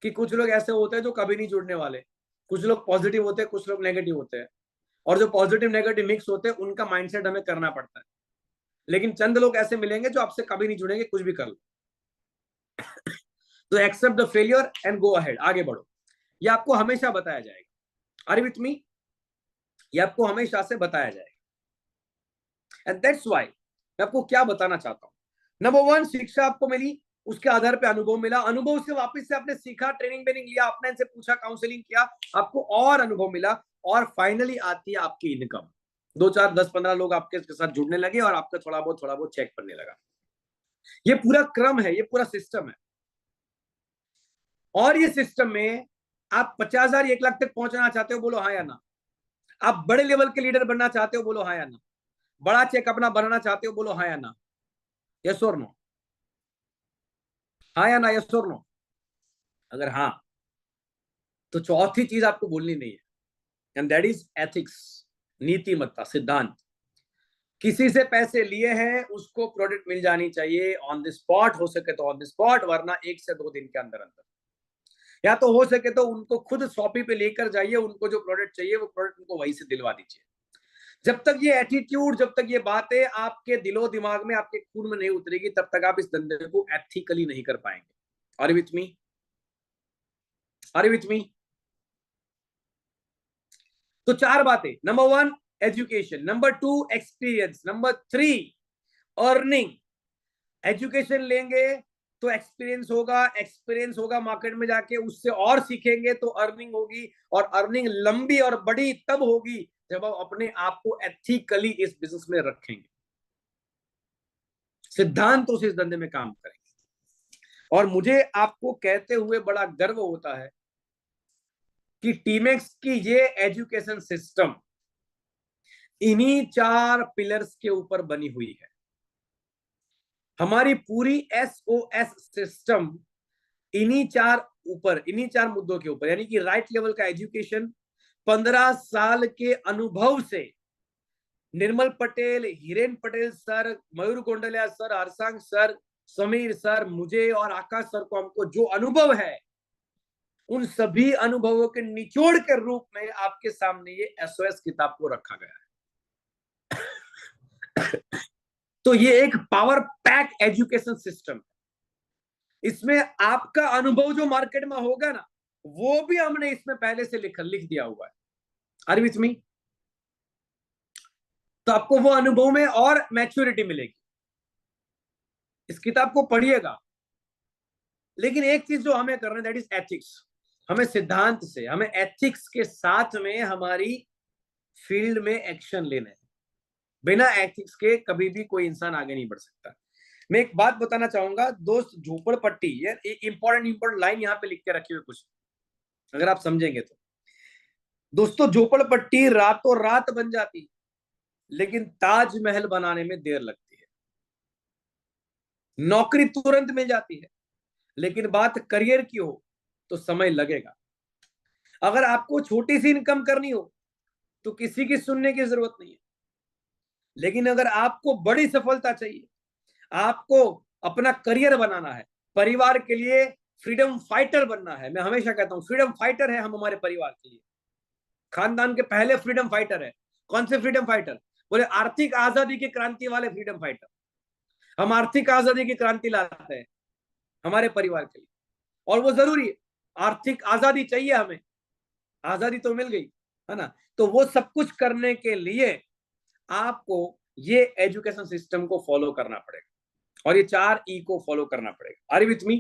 कि कुछ लोग ऐसे होते हैं जो कभी नहीं जुड़ने वाले, कुछ लोग पॉजिटिव होते हैं, कुछ लोग नेगेटिव होते हैं, और जो पॉजिटिव नेगेटिव मिक्स होते हैं उनका माइंडसेट हमें करना पड़ता है। लेकिन चंद लोग ऐसे मिलेंगे जो आपसे कभी नहीं जुड़ेंगे, कुछ भी कर लो। तो accept the failure and go ahead, आगे बढ़ो। ये आपको हमेशा बताया जाएगा। Are you with me? ये आपको हमेशा से बताया जाएगा। एंड दैट्स व्हाई मैं आपको क्या बताना चाहता हूं। नंबर 1, शिक्षा आपको मिली, उसके आधार पे अनुभव मिला, अनुभव से वापस से आपने सीखा, ट्रेनिंग वेनिंग लिया, अपने से पूछा, काउंसलिंग किया, आपको और अनुभव मिला, और फाइनली आती है आपकी इनकम। 2-4-10-15 लोग आपके साथ जुड़ने लगे और आपका थोड़ा बहुत चेक करने लगा। ये पूरा क्रम है, ये पूरा सिस्टम है। और ये सिस्टम में आप 50,000 1 लाख तक पहुंचना चाहते हो, बोलो हाँ या ना? आप बड़े लेवल के लीडर बनना चाहते हो, बोलो हाँ या ना? बड़ा चेक अपना बनाना चाहते हो, बोलो हाँ या ना? यस और नो? हाँ या ना? यस और नो? अगर हाँ, तो चौथी चीज आपको बोलनी नहीं है, एंड दैट इज एथिक्स, नीतिमत्ता, सिद्धांत। किसी से पैसे लिए हैं, उसको प्रोडक्ट मिल जानी चाहिए ऑन द स्पॉट, हो सके तो ऑन द स्पॉट, वरना 1 से 2 दिन के अंदर अंदर। या तो हो सके तो उनको खुद शॉपी पे लेकर जाइए, उनको जो प्रोडक्ट चाहिए वो प्रोडक्ट उनको वहीं से दिलवा दीजिए। जब तक ये एटीट्यूड, जब तक ये बातें आपके दिलो दिमाग में, आपके खून में नहीं उतरेगी, तब तक आप इस धंधे को एथिकली नहीं कर पाएंगे। Are you with me? Are you with me? तो 4 बातें। Number 1 education, number 2 experience, number 3 earning. Education लेंगे तो एक्सपीरियंस होगा, एक्सपीरियंस होगा मार्केट में जाके, उससे और सीखेंगे तो अर्निंग होगी, और अर्निंग लंबी और बड़ी तब होगी जब आप अपने आप को एथिकली इस बिजनेस में रखेंगे, सिद्धांतों से इस धंधे में काम करेंगे। और मुझे आपको कहते हुए बड़ा गर्व होता है कि टीमेक्स की ये एजुकेशन सिस्टम इन्हीं 4 पिलर्स के ऊपर बनी हुई है। हमारी पूरी एसओएस सिस्टम इन्हीं 4 मुद्दों के ऊपर, यानी कि राइट लेवल का एजुकेशन, 15 साल के अनुभव से Nirmal Patel, Hiren Patel sir, Mayur Gondaliya sir, Harsang sir, Sameer sir, मुझे और आकाश सर को, हमको जो अनुभव है उन सभी अनुभवों के निचोड़ के रूप में आपके सामने ये एसओएस किताब को रखा गया है। तो ये एक पावर पैक एजुकेशन सिस्टम है। इसमें आपका अनुभव जो मार्केट में होगा ना, वो भी हमने इसमें पहले से लिख दिया हुआ है। Are with me? तो आपको वो अनुभव में और मैच्योरिटी मिलेगी। इस किताब को पढ़िएगा, लेकिन एक चीज जो हमें करना है, दैट इज एथिक्स। हमें सिद्धांत से, हमें एथिक्स के साथ में हमारी फील्ड में एक्शन लेने हैं। बिना एथिक्स के कभी भी कोई इंसान आगे नहीं बढ़ सकता। मैं एक बात बताना चाहूंगा दोस्त, झोपड़पट्टी, ये इंपॉर्टेंट लाइन यहाँ पे लिख के रखी हुई कुछ, अगर आप समझेंगे तो। दोस्तों, झोपड़पट्टी रातों रात बन जाती, लेकिन ताजमहल बनाने में देर लगती है। नौकरी तुरंत मिल जाती है, लेकिन बात करियर की हो तो समय लगेगा। अगर आपको छोटी सी इनकम करनी हो तो किसी की सुनने की जरूरत नहीं है, लेकिन अगर आपको बड़ी सफलता चाहिए, आपको अपना करियर बनाना है, परिवार के लिए फ्रीडम फाइटर बनना है। मैं हमेशा कहता हूं फ्रीडम फाइटर है हम हमारे परिवार के लिए, खानदान के पहले फ्रीडम फाइटर है। कौन से फ्रीडम फाइटर? बोले आर्थिक आजादी की क्रांति वाले फ्रीडम फाइटर। हम आर्थिक आजादी की क्रांति लाते हैं हमारे परिवार के लिए, और वो जरूरी है। आर्थिक आजादी चाहिए हमें, आजादी तो मिल गई है ना। तो वो सब कुछ करने के लिए आपको ये एजुकेशन सिस्टम को फॉलो करना पड़ेगा, और ये 4 ई को फॉलो करना पड़ेगा। Are you with me?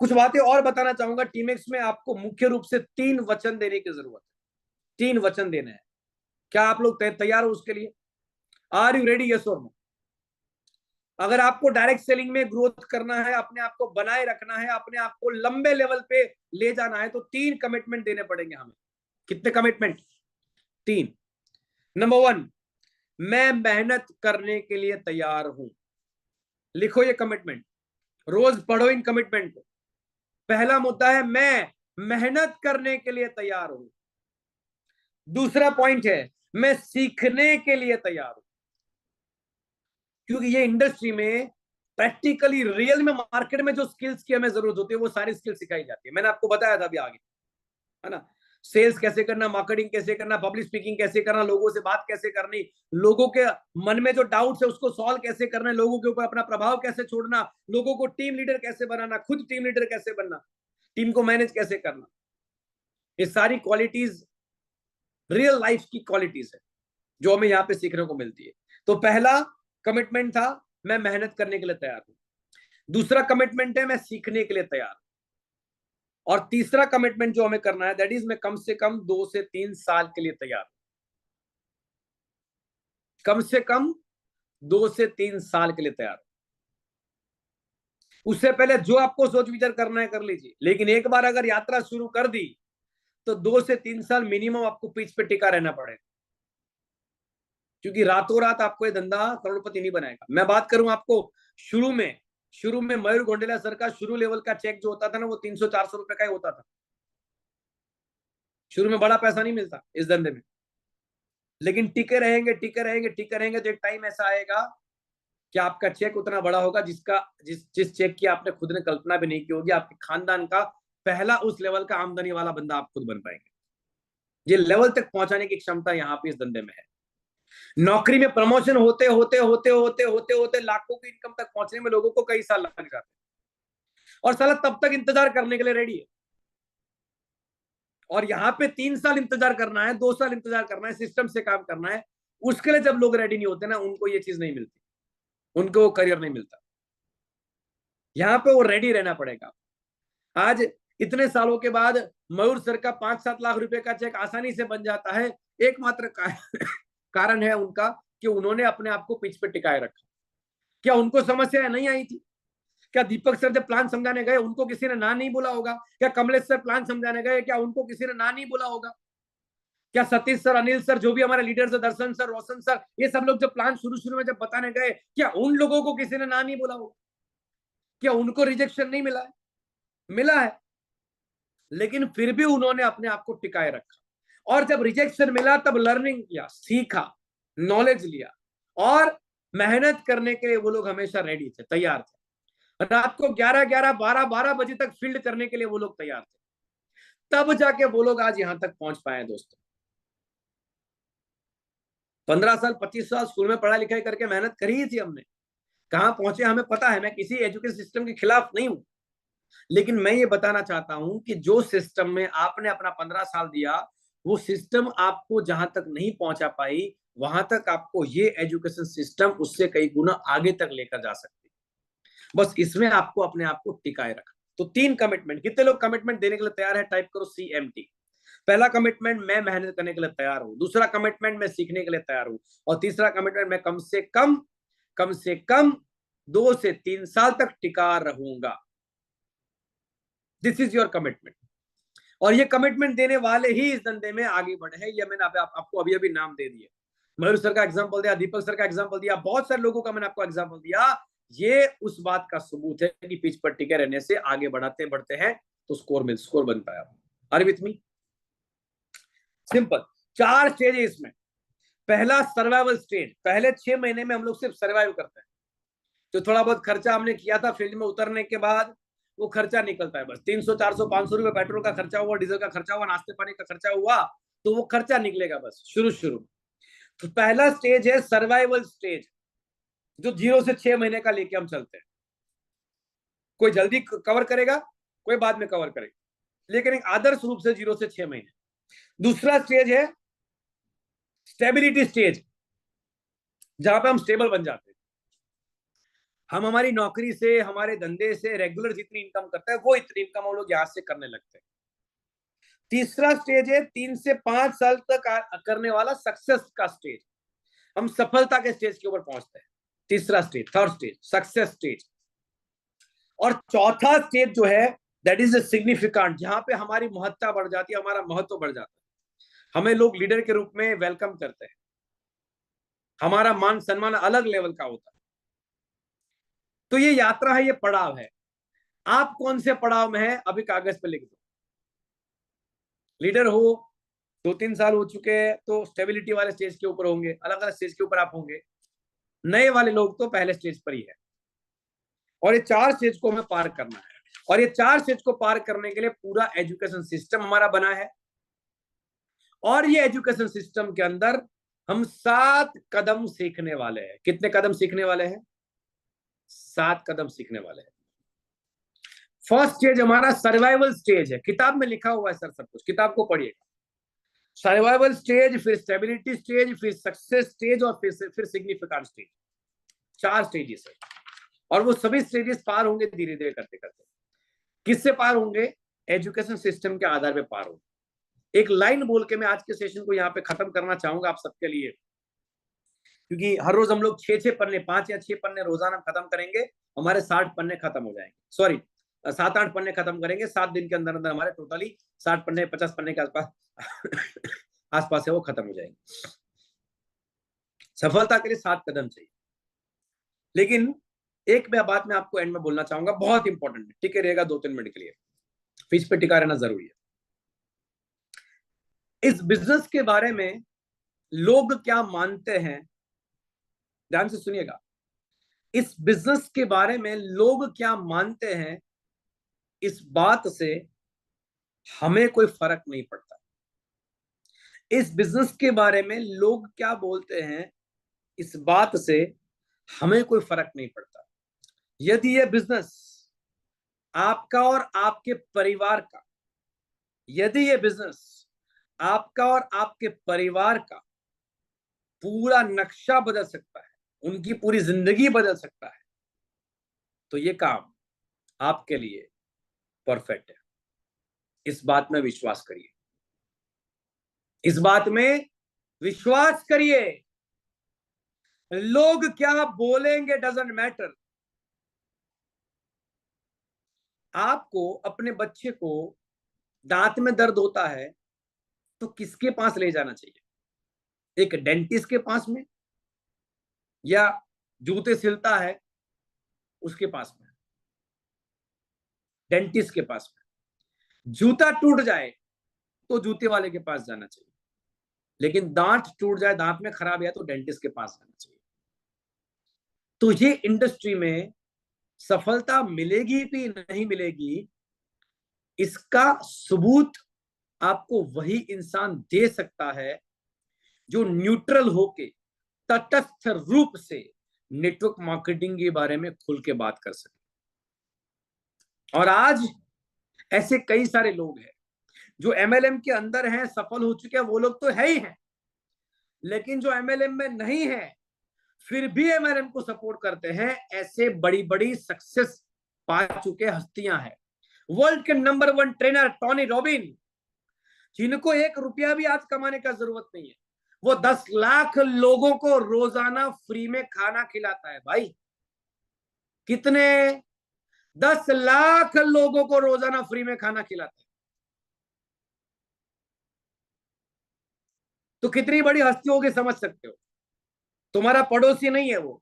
कुछ बातें और बताना चाहूंगा। टीमेक्स में आपको मुख्य रूप से 3 वचन देने की जरूरत है। 3 वचन देने हैं। क्या आप लोग तैयार हो उसके लिए? Are you ready? यस और नो? अगर आपको डायरेक्ट सेलिंग में ग्रोथ करना है, अपने आप को बनाए रखना है, अपने आप को लंबे लेवल पे ले जाना है, तो 3 कमिटमेंट देने पड़ेंगे हमें। कितने कमिटमेंट? 3। नंबर 1, मैं मेहनत करने के लिए तैयार हूं। लिखो ये कमिटमेंट, रोज पढ़ो इन कमिटमेंट को। पहला मुद्दा है मैं मेहनत करने के लिए तैयार हूं। दूसरा पॉइंट है मैं सीखने के लिए तैयार हूं, क्योंकि ये इंडस्ट्री में प्रैक्टिकली रियल में मार्केट में जो स्किल्स की हमें जरूरत होती है वो सारी स्किल्स सिखाई जाती है। मैंने आपको बताया था अभी आगे, है ना। सेल्स कैसे करना, मार्केटिंग कैसे करना, पब्लिक स्पीकिंग कैसे करना, लोगों से बात कैसे करनी, लोगों के मन में जो डाउट्स है उसको सॉल्व कैसे करना, लोगों के ऊपर अपना प्रभाव कैसे छोड़ना, लोगों को टीम लीडर कैसे बनाना, खुद टीम लीडर कैसे बनना, टीम को मैनेज कैसे करना, ये सारी क्वालिटीज रियल लाइफ की क्वालिटीज है जो हमें यहाँ पे सीखने को मिलती है। तो पहला कमिटमेंट था मैं मेहनत करने के लिए तैयार हूं। दूसरा कमिटमेंट है मैं सीखने के लिए तैयार हूं। और तीसरा कमिटमेंट जो हमें करना है, दैट इज मैं कम से कम 2 से 3 साल के लिए तैयार हूं। कम से कम 2 से 3 साल के लिए तैयार हूं। उससे पहले जो आपको सोच विचार करना है कर लीजिए, लेकिन एक बार अगर यात्रा शुरू कर दी तो 2 से 3 साल मिनिमम आपको पिच पे टिका रहना पड़ेगा, क्योंकि रातों रात आपको ये धंधा करोड़पति नहीं बनाएगा। मैं बात करूं आपको, शुरू में मयूर गोंडेला सर का शुरू लेवल का चेक जो होता था ना, वो 300-400 रुपए का ही होता था। शुरू में बड़ा पैसा नहीं मिलता इस धंधे में, लेकिन टिके रहेंगे टिके रहेंगे टिके रहेंगे तो एक टाइम ऐसा आएगा कि आपका चेक उतना बड़ा होगा जिस चेक की आपने खुद ने कल्पना भी नहीं की होगी। आपके खानदान का पहला उस लेवल का आमदनी वाला बंदा आप खुद बन पाएंगे। ये लेवल तक पहुंचाने की क्षमता यहाँ पे इस धंधे में है। नौकरी में प्रमोशन होते होते होते होते होते होते लाखों की इनकम तक पहुंचने में लोगों को कई साल लग जाते हैं, और साला तब तक इंतजार करने के लिए रेडी है। और यहाँ पे 3 साल इंतजार करना है, 2 साल इंतजार करना है, सिस्टम से काम करना है। उसके लिए जब लोग रेडी नहीं होते ना, उनको ये चीज नहीं मिलती, उनको वो करियर नहीं मिलता। यहाँ पे वो रेडी रहना पड़ेगा। आज इतने सालों के बाद मयूर सर का 5-7 लाख रुपए का चेक आसानी से बन जाता है। एकमात्र कारण है उनका कि उन्होंने अपने आप को पिच पे टिकाए रखा। क्या उनको समस्या नहीं आई थी? क्या दीपक सर जब प्लान समझाने गए उनको किसी ने ना नहीं बोला होगा? क्या कमलेश सर प्लान समझाने गए, क्या उनको किसी ने ना नहीं बोला होगा? क्या सतीश सर, अनिल सर, जो भी हमारे लीडर्स है, दर्शन सर, रोशन सर, ये सब लोग जब प्लान शुरू में जब बताने गए, क्या उन लोगों को किसी ने ना नहीं बोला होगा? क्या उनको रिजेक्शन नहीं मिला है? मिला है, लेकिन फिर भी उन्होंने अपने आप को टिकाए रखा। और जब रिजेक्शन मिला तब लर्निंग किया, सीखा, नॉलेज लिया, और मेहनत करने के लिए वो लोग हमेशा रेडी थे, तैयार थे। रात को 11-11, 12-12 बजे तक फील्ड करने के लिए वो लोग तैयार थे। तब जाके वो लोग आज यहां तक पहुंच पाए दोस्तों। 15 साल 25 साल स्कूल में पढ़ाई लिखाई करके मेहनत करी थी हमने, कहां पहुंचे हमें पता है। मैं किसी एजुकेशन सिस्टम के खिलाफ नहीं हूं, लेकिन मैं ये बताना चाहता हूं कि जो सिस्टम में आपने अपना 15 साल दिया, वो सिस्टम आपको जहां तक नहीं पहुंचा पाई, वहां तक आपको ये एजुकेशन सिस्टम उससे कई गुना आगे तक लेकर जा सकती। बस इसमें आपको अपने आप को टिकाए रखा। तो 3 कमिटमेंट, कितने लोग कमिटमेंट देने के लिए तैयार है? टाइप करो CMT। पहला कमिटमेंट, मैं मेहनत करने के लिए तैयार हूं। दूसरा कमिटमेंट, मैं सीखने के लिए तैयार हूं। और तीसरा कमिटमेंट, मैं कम से कम 2 से 3 साल तक टिका रहूंगा। This is your commitment. और ये कमिटमेंट देने वाले ही इस धंधे में आगे बढ़े हैं। ये मैंने आपको अभी अभी नाम दे दिए। मयूर सर का एग्जांपल दिया, दीपक सर का एग्जांपल दिया, बहुत सारे लोगों का मैंने आपको एग्जांपल दिया। ये उस बात का सबूत है कि पिच पर टिके रहने से आगे बढ़ते हैं तो स्कोर बनता है। Are with me? Simple 4 stage है इसमें। पहला सर्वाइवल स्टेज, पहले 6 महीने में हम लोग सिर्फ सर्वाइव करते हैं। जो थोड़ा बहुत खर्चा हमने किया था फील्ड में उतरने के बाद, वो खर्चा निकलता है बस। 300, 400, 500 रुपए पेट्रोल का खर्चा हुआ, डीजल का खर्चा हुआ, नाश्ते पानी का खर्चा हुआ, तो वो खर्चा निकलेगा बस शुरू। तो पहला स्टेज है सर्वाइवल स्टेज, जो 0 से 6 महीने का लेके हम चलते हैं। कोई जल्दी कवर करेगा, कोई बाद में कवर करेगा, लेकिन एक आदर्श रूप से 0 से 6 महीने। दूसरा स्टेज है स्टेबिलिटी स्टेज, जहां पे हम स्टेबल बन जाते हैं। हम हमारी नौकरी से, हमारे धंधे से रेगुलर जितनी इनकम करते हैं, वो इतनी इनकम हम लोग यहां से करने लगते हैं। तीसरा स्टेज है 3 से 5 साल तक करने वाला सक्सेस का स्टेज। हम सफलता के स्टेज के ऊपर पहुंचते हैं। तीसरा stage, third stage, success stage. और चौथा स्टेज जो है, दैट इज सिग्निफिकेंट, जहां पे हमारी महत्ता बढ़ जाती है, हमारा महत्व बढ़ जाता है। हमें लोग लीडर के रूप में वेलकम करते हैं, हमारा मान सम्मान अलग लेवल का होता है। तो ये यात्रा है, ये पड़ाव है। आप कौन से पड़ाव में है अभी कागज पे लिख दो। लीडर हो, 2-3 साल हो चुके हैं तो स्टेबिलिटी वाले स्टेज के ऊपर होंगे, अलग अलग स्टेज के ऊपर आप होंगे। नए वाले लोग तो पहले स्टेज पर ही है। और ये 4 स्टेज को हमें पार करना है। और ये 4 स्टेज को पार करने के लिए पूरा एजुकेशन सिस्टम हमारा बना है। और ये एजुकेशन सिस्टम के अंदर हम 7 कदम सीखने वाले हैं। कितने कदम सीखने वाले हैं? 7 कदम सीखने वाले हैं। फर्स्ट स्टेज हमारा सर्वाइवल स्टेज है। किताब में लिखा हुआ है सर सब कुछ, किताब को पढ़िएगा। सर्वाइवल स्टेज, फिर स्टेबिलिटी स्टेज, फिर सक्सेस स्टेज, और फिर सिग्निफिकेंट स्टेज। 4 स्टेजेस है। और वो सभी स्टेजेस पार होंगे धीरे धीरे करते करते। किससे पार होंगे? एजुकेशन सिस्टम के आधार पे पार होंगे। एक लाइन बोल के मैं आज के सेशन को यहाँ पे खत्म करना चाहूंगा आप सबके लिए, क्योंकि हर रोज हम लोग 6-6 पन्ने, 5 या 6 पन्ने रोजाना खत्म करेंगे, हमारे 60 पन्ने खत्म हो जाएंगे। सॉरी, 7-8 पन्ने खत्म करेंगे 7 दिन के अंदर अंदर, हमारे टोटली 60 पन्ने, 50 पन्ने के आसपास आसपास है वो खत्म हो जाएंगे। सफलता के लिए 7 कदम चाहिए। लेकिन एक मैं बात मैं आपको एंड में बोलना चाहूंगा, बहुत इंपॉर्टेंट है, टिके रहेगा 2-3 मिनट के लिए, फीस पे टिका रहना जरूरी है। इस बिजनेस के बारे में लोग क्या मानते हैं, ध्यान से सुनिएगा। इस बिजनेस के बारे में लोग क्या मानते हैं, इस बात से हमें कोई फर्क नहीं पड़ता। इस बिजनेस के बारे में लोग क्या बोलते हैं, इस बात से हमें कोई फर्क नहीं पड़ता। यदि यह बिजनेस आपका और आपके परिवार का, यदि यह बिजनेस आपका और आपके परिवार का पूरा नक्शा बदल सकता है, उनकी पूरी जिंदगी बदल सकता है, तो ये काम आपके लिए परफेक्ट है। इस बात में विश्वास करिए, इस बात में विश्वास करिए। लोग क्या बोलेंगे डजंट मैटर। आपको अपने बच्चे को दांत में दर्द होता है तो किसके पास ले जाना चाहिए? एक डेंटिस्ट के पास में, या जूते सिलता है उसके पास में? डेंटिस्ट के पास में। जूता टूट जाए तो जूते वाले के पास जाना चाहिए, लेकिन दांत टूट जाए, दांत में खराब है, तो डेंटिस्ट के पास जाना चाहिए। तो ये इंडस्ट्री में सफलता मिलेगी भी नहीं मिलेगी, इसका सबूत आपको वही इंसान दे सकता है जो न्यूट्रल होके, तटस्थ रूप से नेटवर्क मार्केटिंग के बारे में खुल के बात कर सके। और आज ऐसे कई सारे लोग हैं जो एमएलएम के अंदर हैं, सफल हो चुके हैं, वो लोग तो है ही हैं, लेकिन जो एमएलएम में नहीं है फिर भी एमएलएम को सपोर्ट करते हैं, ऐसे बड़ी बड़ी सक्सेस पा चुके हस्तियां हैं। वर्ल्ड के नंबर 1 ट्रेनर टोनी रॉबिन, जिनको 1 रुपया भी आज कमाने का जरूरत नहीं है, वो 10 लाख लोगों को रोजाना फ्री में खाना खिलाता है। भाई कितने? 10 लाख लोगों को रोजाना फ्री में खाना खिलाता है। तो कितनी बड़ी हस्ती होगी समझ सकते हो। तुम्हारा पड़ोसी नहीं है वो,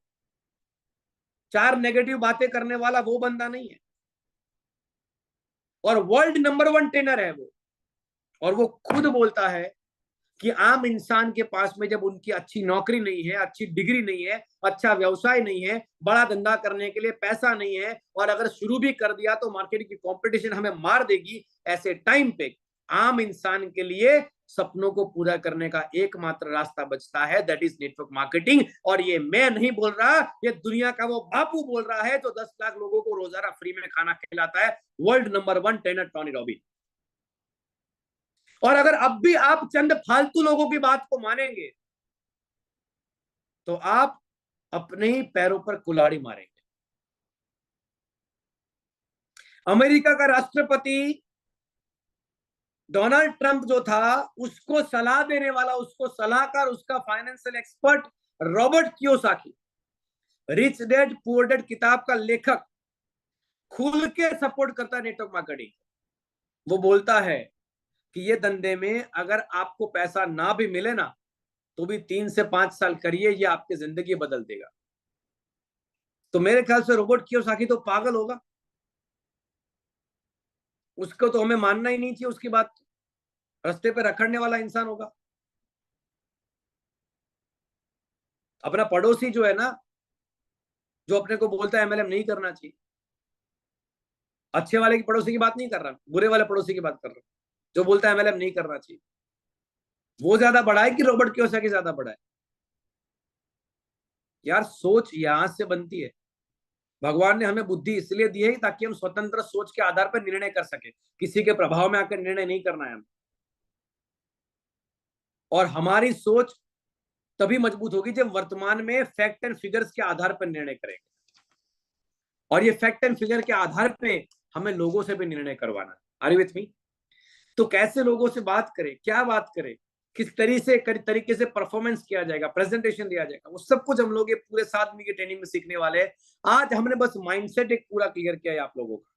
4 नेगेटिव बातें करने वाला वो बंदा नहीं है, और वर्ल्ड नंबर 1 ट्रेनर है वो। और वो खुद बोलता है कि आम इंसान के पास में जब उनकी अच्छी नौकरी नहीं है, अच्छी डिग्री नहीं है, अच्छा व्यवसाय नहीं है, बड़ा धंधा करने के लिए पैसा नहीं है, और अगर शुरू भी कर दिया तो मार्केट की कंपटीशन हमें मार देगी, ऐसे टाइम पे आम इंसान के लिए सपनों को पूरा करने का एकमात्र रास्ता बचता है, दैट इज नेटवर्क मार्केटिंग। और ये मैं नहीं बोल रहा, ये दुनिया का वो बापू बोल रहा है जो 10 लाख लोगों को रोजाना फ्री में खाना खिलाता है, world number 1 trainer Tony robin. और अगर अब भी आप चंद फालतू लोगों की बात को मानेंगे तो आप अपने ही पैरों पर कुल्हाड़ी मारेंगे। अमेरिका का राष्ट्रपति डोनाल्ड ट्रंप जो था, उसको सलाह देने वाला, उसको सलाहकार, उसका financial expert Robert Kiyosaki, rich dad poor dad किताब का लेखक, खुल के सपोर्ट करता है नेटवर्क मार्केटिंग। वो बोलता है कि ये धंधे में अगर आपको पैसा ना भी मिले ना, तो भी 3 से 5 साल करिए, ये आपकी जिंदगी बदल देगा। तो मेरे ख्याल से रॉबर्ट कियोसाकी तो पागल होगा, उसको तो हमें मानना ही नहीं चाहिए उसकी बात। रास्ते पे रखड़ने वाला इंसान होगा। अपना पड़ोसी जो है ना, जो अपने को बोलता है एमएलएम नहीं करना चाहिए, अच्छे वाले की पड़ोसी की बात नहीं कर रहा, बुरे वाले पड़ोसी की बात कर रहा, जो बोलता है एमएलएम नहीं करना चाहिए, वो ज्यादा बड़ा है कि रॉबर्ट कियोसाकी ज्यादा बड़ा है? यार सोच यहां से बनती है। भगवान ने हमें बुद्धि इसलिए दी है ताकि हम स्वतंत्र सोच के आधार पर निर्णय कर सके, किसी के प्रभाव में आकर निर्णय नहीं करना है हमें। और हमारी सोच तभी मजबूत होगी जब वर्तमान में फैक्ट एंड फिगर्स के आधार पर निर्णय करेंगे, और ये फैक्ट एंड फिगर के आधार पे हमें लोगों से भी निर्णय करवाना है। Are you with me? तो कैसे लोगों से बात करें, क्या बात करें, किस तरीके से परफॉर्मेंस किया जाएगा, प्रेजेंटेशन दिया जाएगा, वो सब कुछ हम लोग ये पूरे 7 दिन की ट्रेनिंग में सीखने वाले हैं। आज हमने बस माइंडसेट एक पूरा क्लियर किया है आप लोगों का,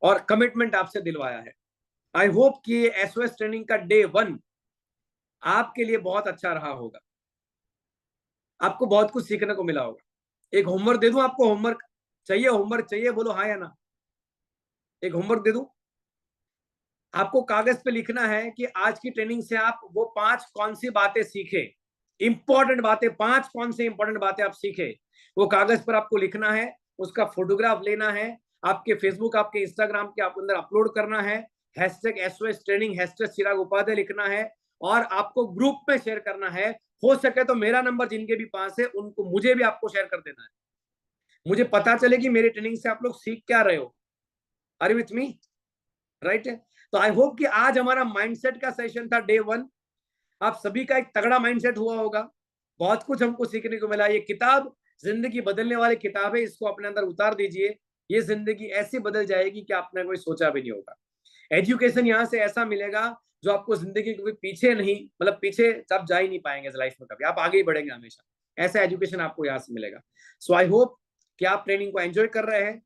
और कमिटमेंट आपसे दिलवाया है। आई होप कि ये एसओएस ट्रेनिंग का डे 1 आपके लिए बहुत अच्छा रहा होगा, आपको बहुत कुछ सीखने को मिला होगा। एक होमवर्क दे दूं आपको? होमवर्क चाहिए? होमवर्क चाहिए? बोलो हाँ या ना। एक होमवर्क दे दूं आपको? कागज पे लिखना है कि आज की ट्रेनिंग से आप वो 5 कौन सी बातें सीखे, इंपॉर्टेंट बातें, 5 कौन सी इंपॉर्टेंट बातें आप सीखे, वो कागज पर आपको लिखना है, उसका फोटोग्राफ लेना है, आपके फेसबुक, आपके इंस्टाग्राम के आप अंदर अपलोड करना है, #SOS ट्रेनिंग #चिराग उपाध्याय लिखना है और आपको ग्रुप में शेयर करना है। हो सके तो मेरा नंबर जिनके भी पास है उनको, मुझे भी आपको शेयर कर देना है, मुझे पता चले कि मेरी ट्रेनिंग से आप लोग सीख क्या रहे हो। Are you with me? Right. तो आई होप कि आज हमारा माइंडसेट का सेशन था, डे 1। आप सभी का एक तगड़ा माइंडसेट हुआ होगा, बहुत कुछ हमको सीखने को मिला। ये किताब जिंदगी बदलने वाली किताब है, इसको अपने अंदर उतार दीजिए, ये जिंदगी ऐसी बदल जाएगी कि आपने कोई सोचा भी नहीं होगा। एजुकेशन यहाँ से ऐसा मिलेगा जो आपको जिंदगी कभी पीछे नहीं, मतलब पीछे आप जा ही नहीं पाएंगे लाइफ में, कभी आप आगे ही बढ़ेंगे हमेशा। ऐसा एजुकेशन आपको यहाँ से मिलेगा। सो आई होप कि आप ट्रेनिंग को एंजॉय कर रहे हैं।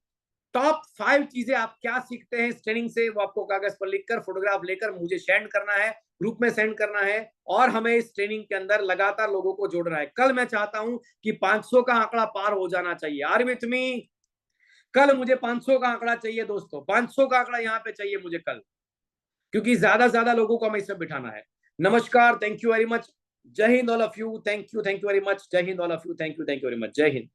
टॉप 5 चीजें आप क्या सीखते हैं इस ट्रेनिंग से, वो आपको कागज पर लिखकर, फोटोग्राफ लेकर मुझे सेंड करना है, ग्रुप में सेंड करना है, और हमें इस ट्रेनिंग के अंदर लगातार लोगों को जोड़ना है। कल मैं चाहता हूं कि 500 का आंकड़ा पार हो जाना चाहिए। Are with me? कल मुझे 500 का आंकड़ा चाहिए दोस्तों, 500 का आंकड़ा यहाँ पे चाहिए मुझे कल, क्योंकि ज्यादा लोगों को हमें इसमें बिठाना है। नमस्कार, thank you very much, Jai Hind all of you, thank you very much, Jai Hind all of you, thank you very much, Jai Hind.